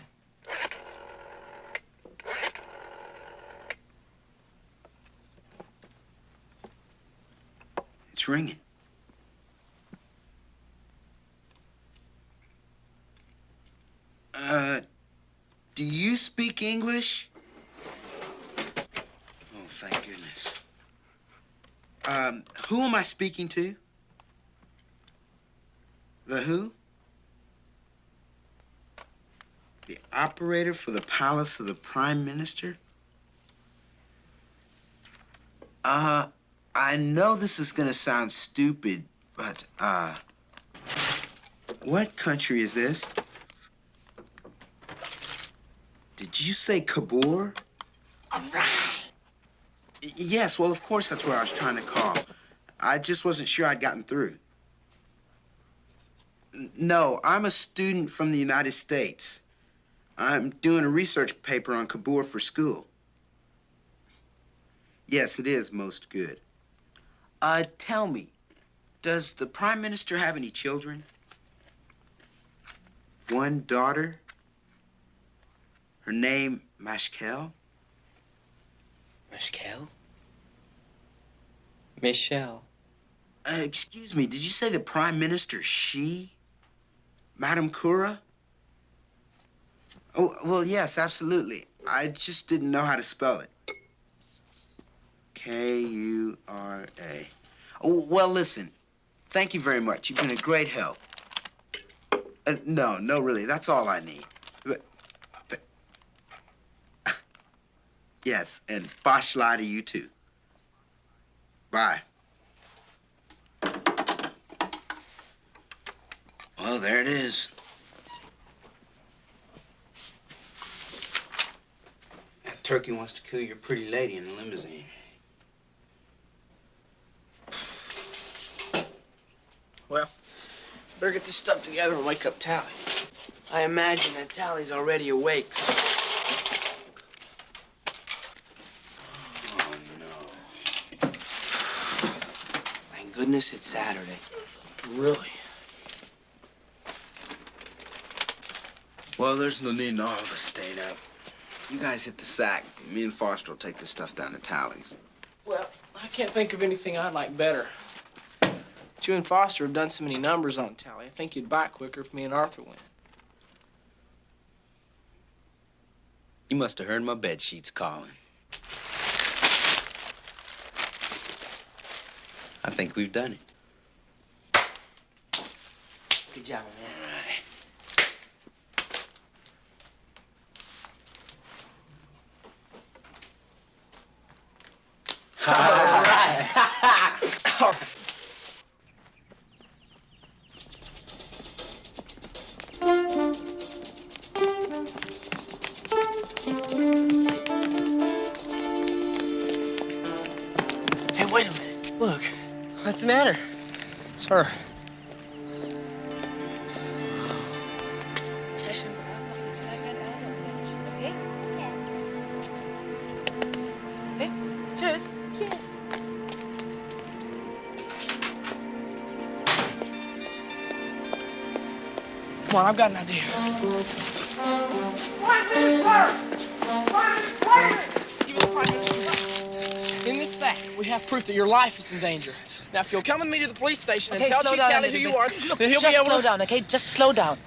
It's ringing. Do you speak English? Oh, thank goodness. Who am I speaking to? The who? The operator for the palace of the Prime Minister? I know this is gonna sound stupid, but, what country is this? Did you say Kabul? All right. Yes, well, of course that's where I was trying to call. I just wasn't sure I'd gotten through. No, I'm a student from the United States. I'm doing a research paper on Kabul for school. Yes, it is most good. Tell me, does the Prime Minister have any children? One daughter? Her name, Mashkel? Michelle? Michelle. Excuse me, did you say the Prime Minister, she? Madam Kura? Oh, well, yes, absolutely. I just didn't know how to spell it. K-U-R-A. Oh, well, listen. Thank you very much. You've been a great help. No, really, that's all I need. Yes, and Bashla to you, too. Bye. Well, there it is. That turkey wants to kill your pretty lady in the limousine. Well, better get this stuff together and wake up Tally. I imagine that Tally's already awake. Oh, no. Thank goodness it's Saturday. Really? Well, there's no need in all of us staying up. You guys hit the sack. Me and Foster will take this stuff down to Tally's. Well, I can't think of anything I'd like better. But you and Foster have done so many numbers on Tally. I think you'd buy quicker if me and Arthur went. You must have heard my bed sheets calling. I think we've done it. Good job, man. All right. Hey, wait a minute. Look. What's the matter? It's her. Tschüss. Cheers. Come on, I've got an idea. In this sack, we have proof that your life is in danger. Now, if you'll come with me to the police station and tell Chief Tally who you are, then he'll be able to... Slow down, okay? Just slow down.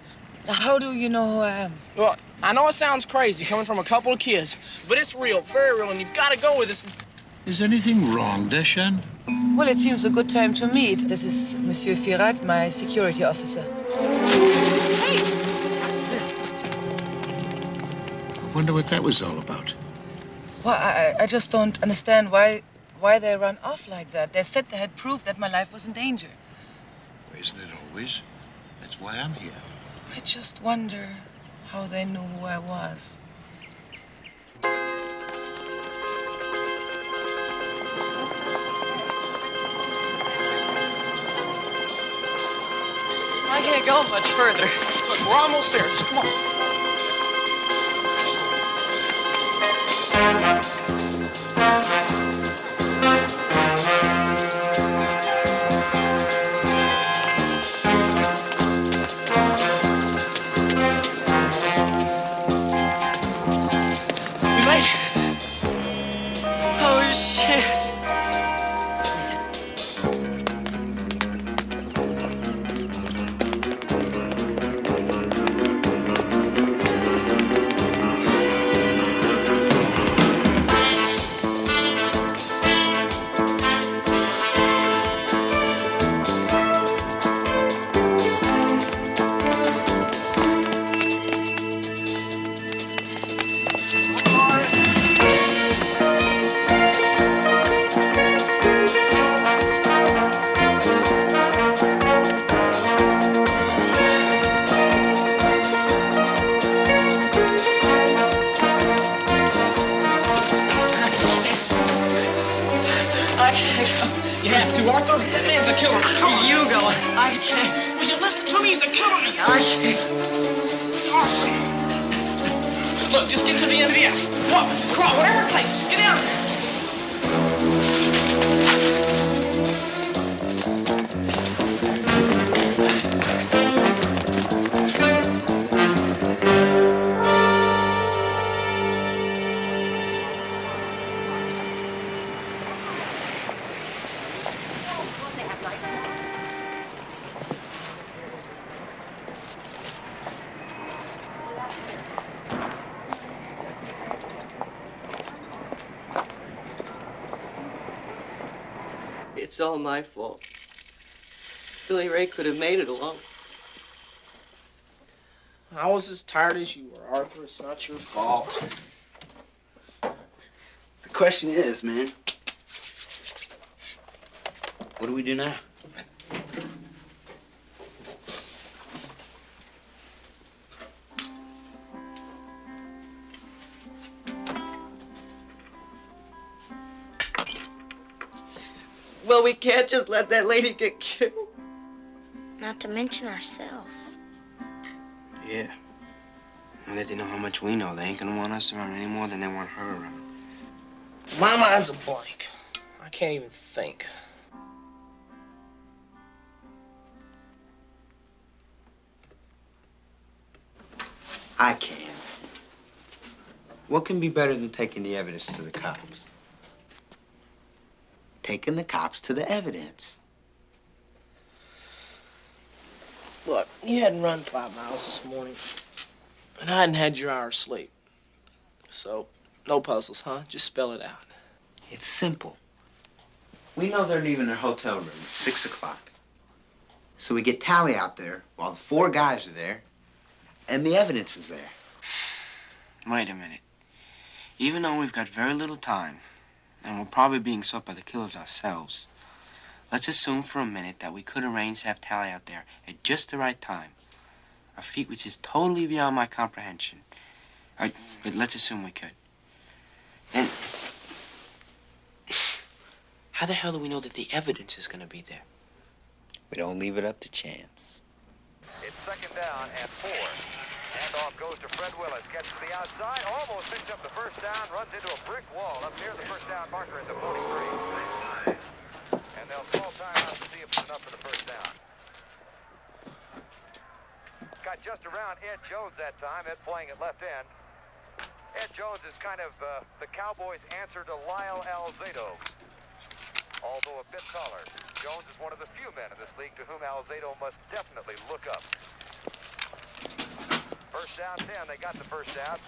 How do you know who I am? Well, I know it sounds crazy coming from a couple of kids, but it's real, very real, and you've got to go with us. Is anything wrong, Deschan? Well, it seems a good time to meet. This is Monsieur Firat, my security officer. I wonder what that was all about. Well, I just don't understand why they ran off like that. They said they had proof that my life was in danger. Isn't it always? That's why I'm here. I just wonder how they knew who I was. I can't go much further. Look, we're almost there. Just come on. We made it. Oh, shit. I can't. You have to, Arthur. That man's a killer. Come on. You go. I can't. Will you listen to me? He's a killer. I can't. Arthur. Look, just get to the end of the alley. Walk, crawl, whatever it takes. Just get down there. It's all my fault. Billy Ray could have made it alone. I was as tired as you were, Arthur. It's not your fault. The question is, man, what do we do now? Well, we can't just let that lady get killed. Not to mention ourselves. Yeah. Now that they know how much we know, they ain't gonna want us around any more than they want her around. My mind's a blank. I can't even think. I can. What can be better than taking the evidence to the cops? Taking the cops to the evidence. Look, you hadn't run 5 miles this morning, and I hadn't had your hour's sleep. So, no puzzles, huh? Just spell it out. It's simple. We know they're leaving their hotel room at 6 o'clock. So we get Tally out there while the 4 guys are there, and the evidence is there. Wait a minute. Even though we've got very little time, and we're probably being sought by the killers ourselves, let's assume for a minute that we could arrange to have Tally out there at just the right time. A feat which is totally beyond my comprehension. But let's assume we could. Then, how the hell do we know that the evidence is going to be there? We don't leave it up to chance. It's second down and 4. Handoff goes to Fred Willis. Gets to the outside. Almost picks up the first down. Runs into a brick wall up near the first down marker at the 43. And they'll call timeout to see if it's enough for the first down. Got just around Ed Jones that time. Ed playing at left end. Ed Jones is kind of the Cowboys' answer to Lyle Alzado. Although a bit taller, Jones is one of the few men in this league to whom Alzado must definitely look up. First down 10, they got the first down.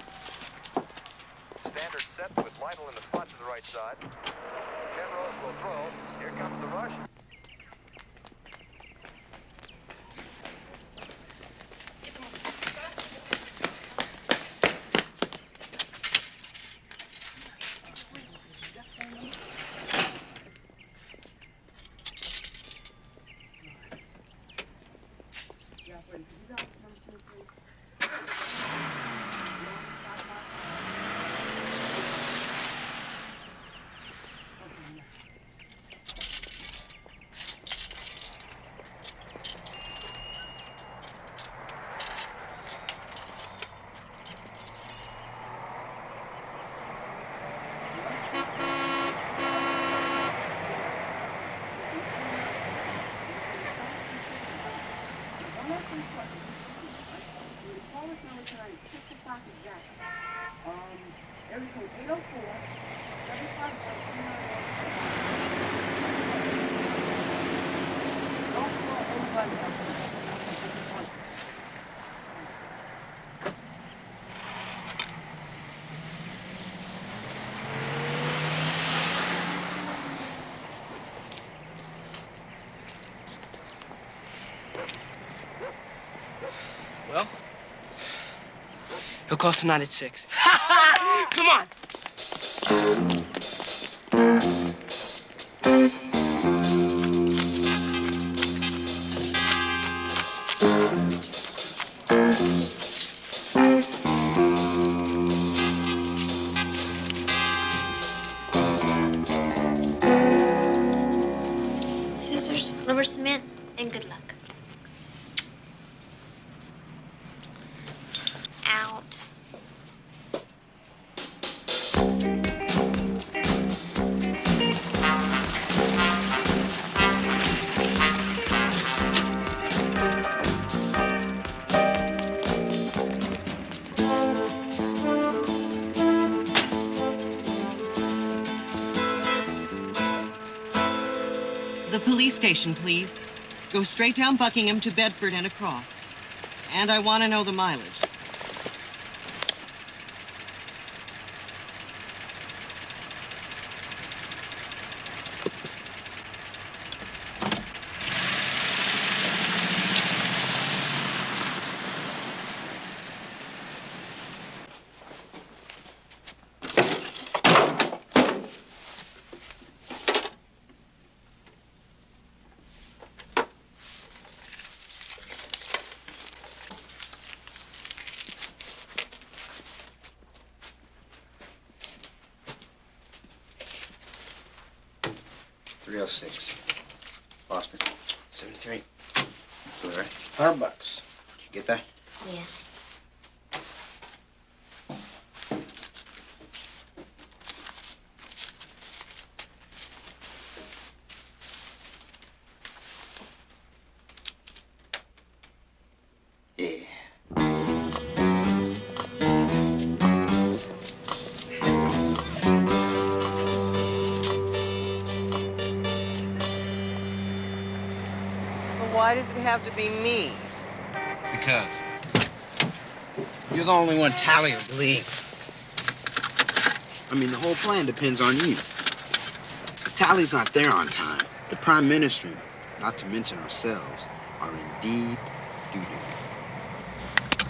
Standard set with Lytle in the slot to the right side. Penrose will throw. Here comes the rush. Well, he'll call tonight at 6. Come on! Scissors, rubber cement, and good luck. Out. The police station, please. Go straight down Buckingham to Bedford and across. And I want to know the mileage. 306. Foster. 73. All right. $100. Did you get that? Yes. Yeah. Why does it have to be me? Because you're the only one Tally will believe. I mean, the whole plan depends on you. If Tally's not there on time, the Prime Minister, not to mention ourselves, are in deep doo-doo.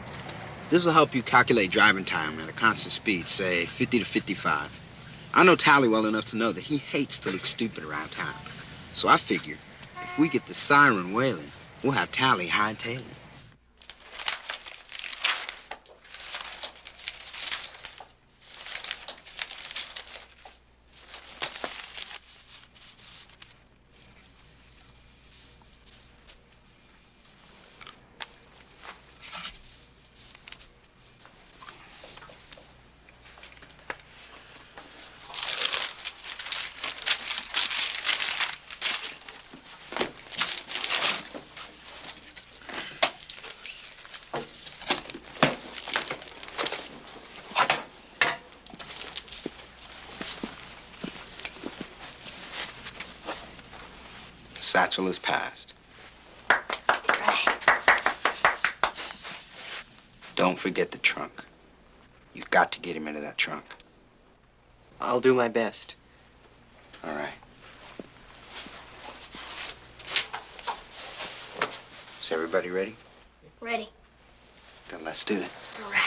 This will help you calculate driving time at a constant speed, say 50 to 55. I know Tally well enough to know that he hates to look stupid around town. So I figure if we get the siren wailing, we'll have Tally hightailing. Satchel is passed. Don't forget the trunk. You've got to get him into that trunk. I'll do my best. All right. Is everybody ready? Ready. Then let's do it. All right.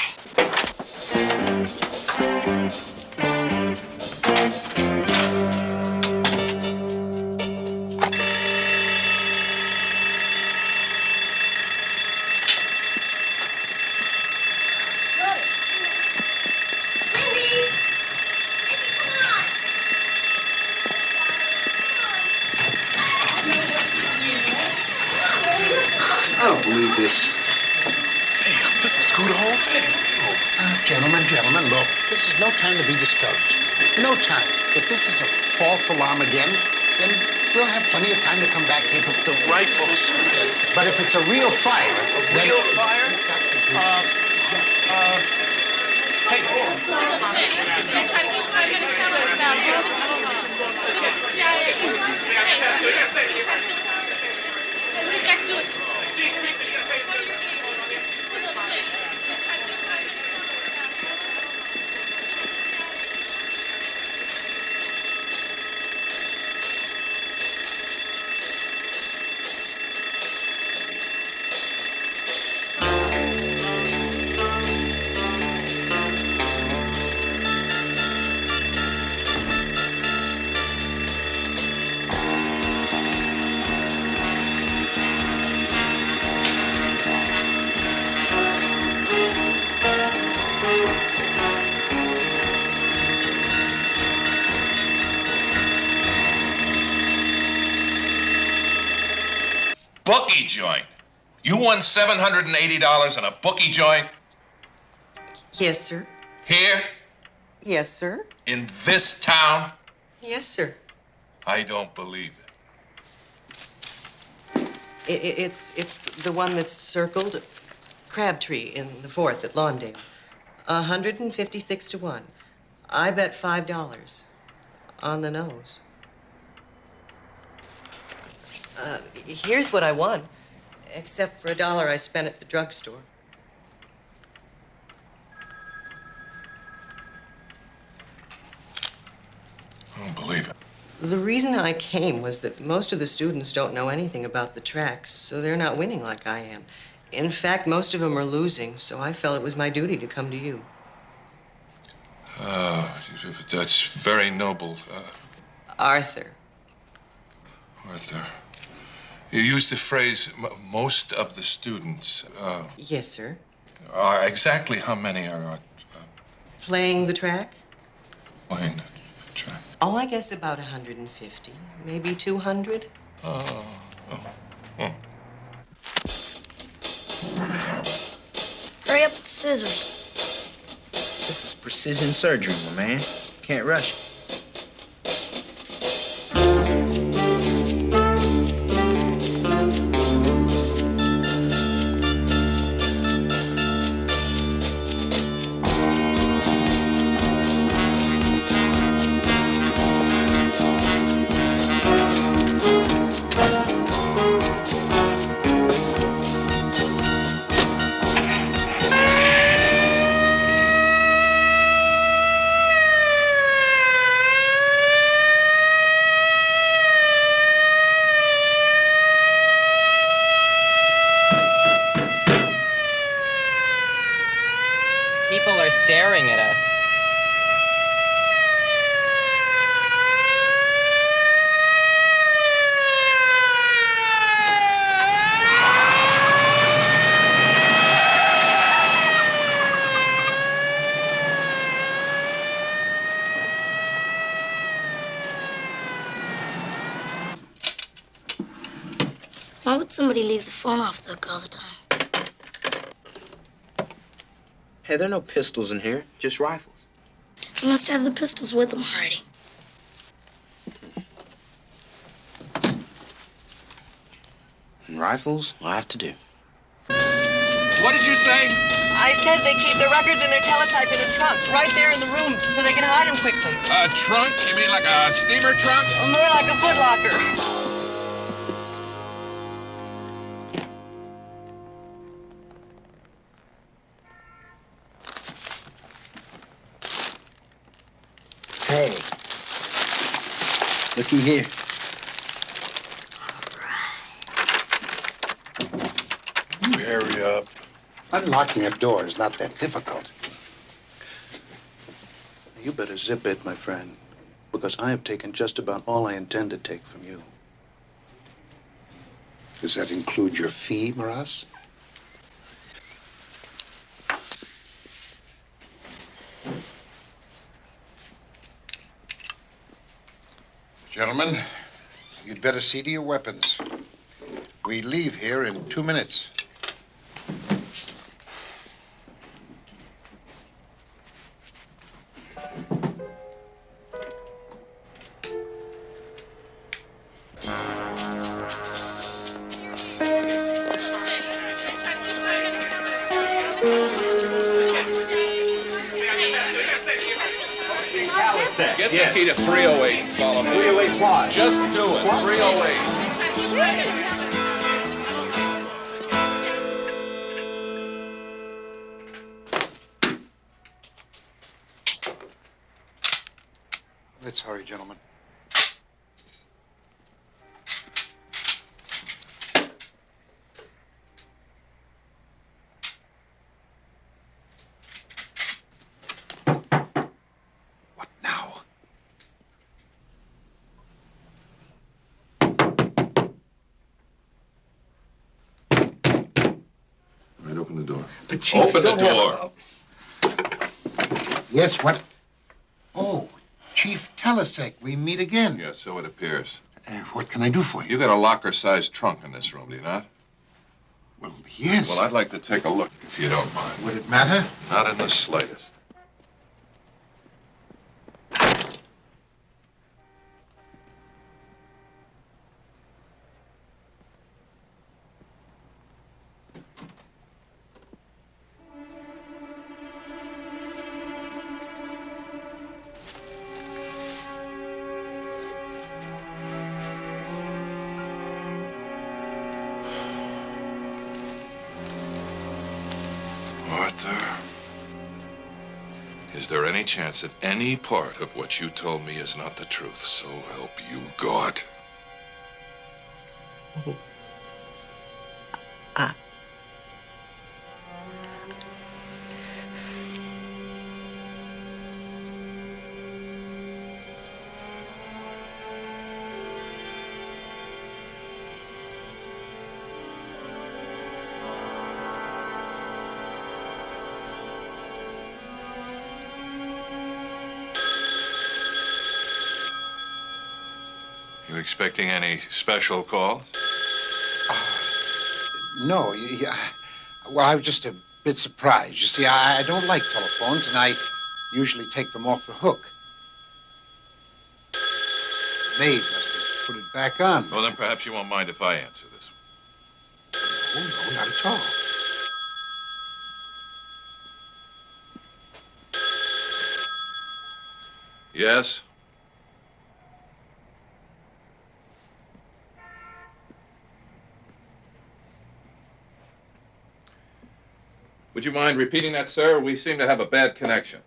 I don't believe this. Hey, this is screw the whole thing. Gentlemen, look. This is no time to be discouraged. No time. If this is a false alarm again, then we'll have plenty of time to come back here. But the rifles. But if it's a real fire, then... Real fire? Bookie joint. You won $780 in a bookie joint? Yes, sir. Here? Yes, sir. In this town? Yes, sir. I don't believe it. It's the one that's circled Crabtree in the 4th at Lawndale. 156 to 1. I bet $5 on the nose. Here's what I won, except for $1 I spent at the drugstore. I don't believe it. The reason I came was that most of the students don't know anything about the tracks, so they're not winning like I am. In fact, most of them are losing, so I felt it was my duty to come to you. That's very noble. Arthur. Arthur. You used the phrase, most of the students. Yes, sir. Are exactly how many are Playing the track? playing? Try. Oh, I guess about 150, maybe 200. Oh. Hurry up with the scissors. This is precision surgery, my man. Can't rush it. People are staring at us. Why would somebody leave the phone off the hook all the time? Hey, there are no pistols in here, just rifles. They must have the pistols with them already. And rifles will have to do. What did you say? I said they keep their records and their teletype in a trunk, right there in the room, so they can hide them quickly. A trunk? You mean like a steamer trunk? More like a footlocker. Hey, looky here. You hurry up. Unlocking a door is not that difficult. You better zip it, my friend, because I have taken just about all I intend to take from you. Does that include your fee, Maras? Gentlemen, you'd better see to your weapons. We leave here in 2 minutes. Get the key to 308 and follow me. 308 what? Just do it. 308. Let's hurry, gentlemen. What now? All right, open the door. But Chief, Open the door. Yes, what? Oh, Chief Telisek, we meet again. Yeah, so it appears. What can I do for you? You got a locker-sized trunk in this room, do you not? Well, yes. Well, I'd like to take a look, if you don't mind. Would it matter? Not in the slightest. Arthur, is there any chance that any part of what you told me is not the truth? So help you God. You expecting any special calls? No, well, I was just a bit surprised. You see, I don't like telephones, and I usually take them off the hook. Maid must have put it back on. Well, then perhaps you won't mind if I answer this one. Oh, no, not at all. Yes? Would you mind repeating that, sir? We seem to have a bad connection.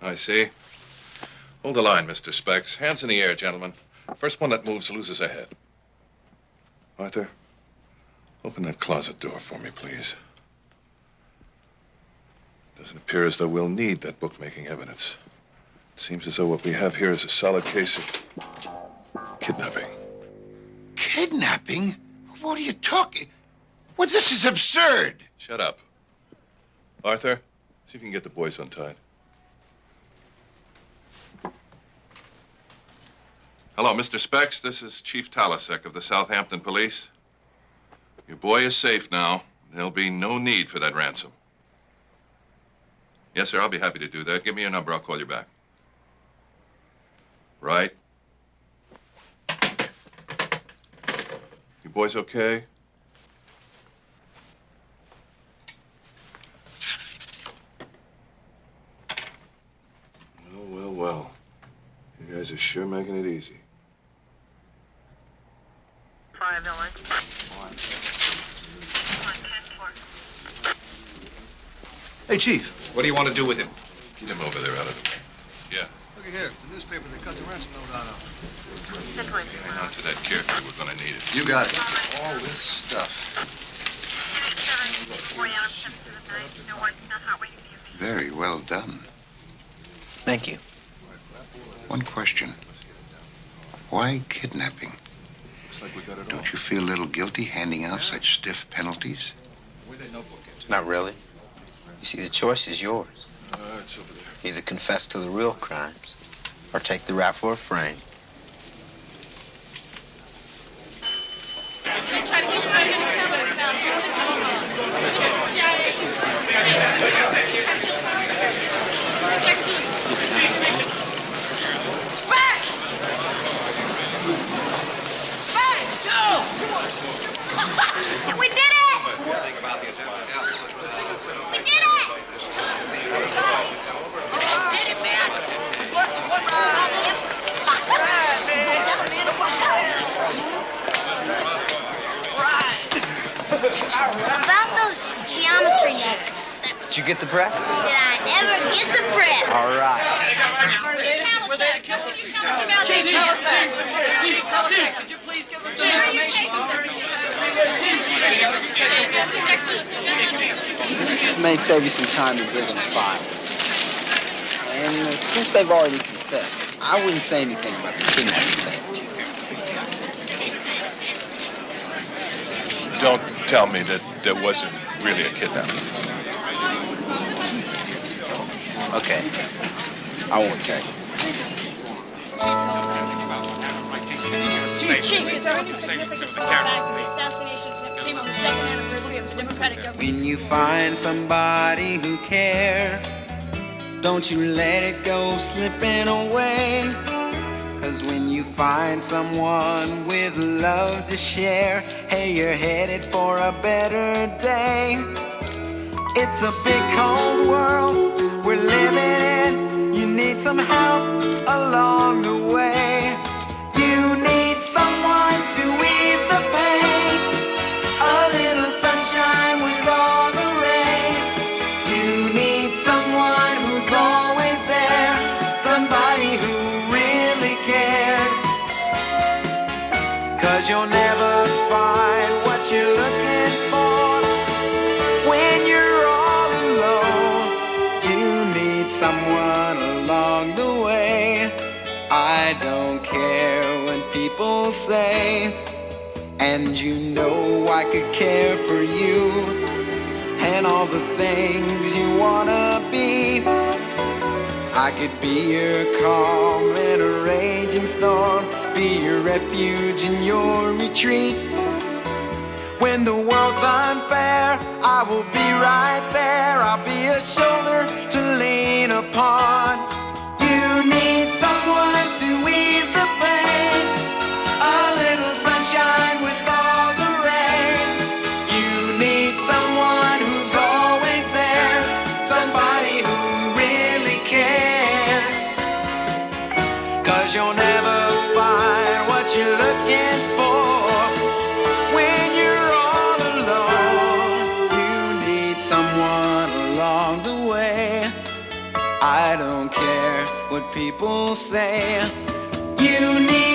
I see. Hold the line, Mr. Specs. Hands in the air, gentlemen. First one that moves loses a head. Arthur, open that closet door for me, please. Doesn't appear as though we'll need that bookmaking evidence. It seems as though what we have here is a solid case of kidnapping. Kidnapping? What are you talking? Well, this is absurd. Shut up. Arthur, see if you can get the boys untied. Hello, Mr. Specs. This is Chief Talasek of the Southampton Police. Your boy is safe now. There'll be no need for that ransom. Yes, sir, I'll be happy to do that. Give me your number. I'll call you back. Right. You boys okay? Well, well, well. You guys are sure making it easy. Hey, Chief, what do you want to do with him? Get him over there out of the way. Yeah. Look here, the newspaper, they cut the ransom note out of. Hang on to that carefully. We're going to need it. You got it. All this stuff. Very well done. Thank you. One question. Why kidnapping? Don't you feel a little guilty handing out such stiff penalties? Not really. You see, the choice is yours. It's over there. Either confess to the real crimes or take the rap for a frame. We did it! We did it! Just did it, man. About those geometry lessons. Did you get the press? Did I ever get the press? All right. Chief Talasek, could you please give us some information concerning This may save you some time to build a file. And since they've already confessed, I wouldn't say anything about the kidnapping thing. Don't tell me that there wasn't really a kidnapping. Okay. I won't tell you. Chief, is there any significance to the fact that the assassination came on the second anniversary of the Democratic government? When you find somebody who cares, don't you let it go slipping away. 'Cause when you find someone with love to share, hey, you're headed for a better day. It's a big cold world we're living in. You need some help along the way. You need someone to ease the pain, a little sunshine with all the rain. You need someone who's always there, somebody who really cared. 'Cause you'll never find what you're looking for when you're all alone. You need someone along the way. I don't care what people say, and you know I could care for you and all the things you wanna be. I could be your calm in a raging storm, be your refuge in your retreat. When the world's unfair, I will be right there. I'll be a shoulder to lean upon. You need someone to ease the pain, a little sunshine with all the rain. You need someone who's always there, somebody who really cares. 'Cause you'll never find what you're looking for when you're all alone. You need someone along the way. I don't care what people say. You need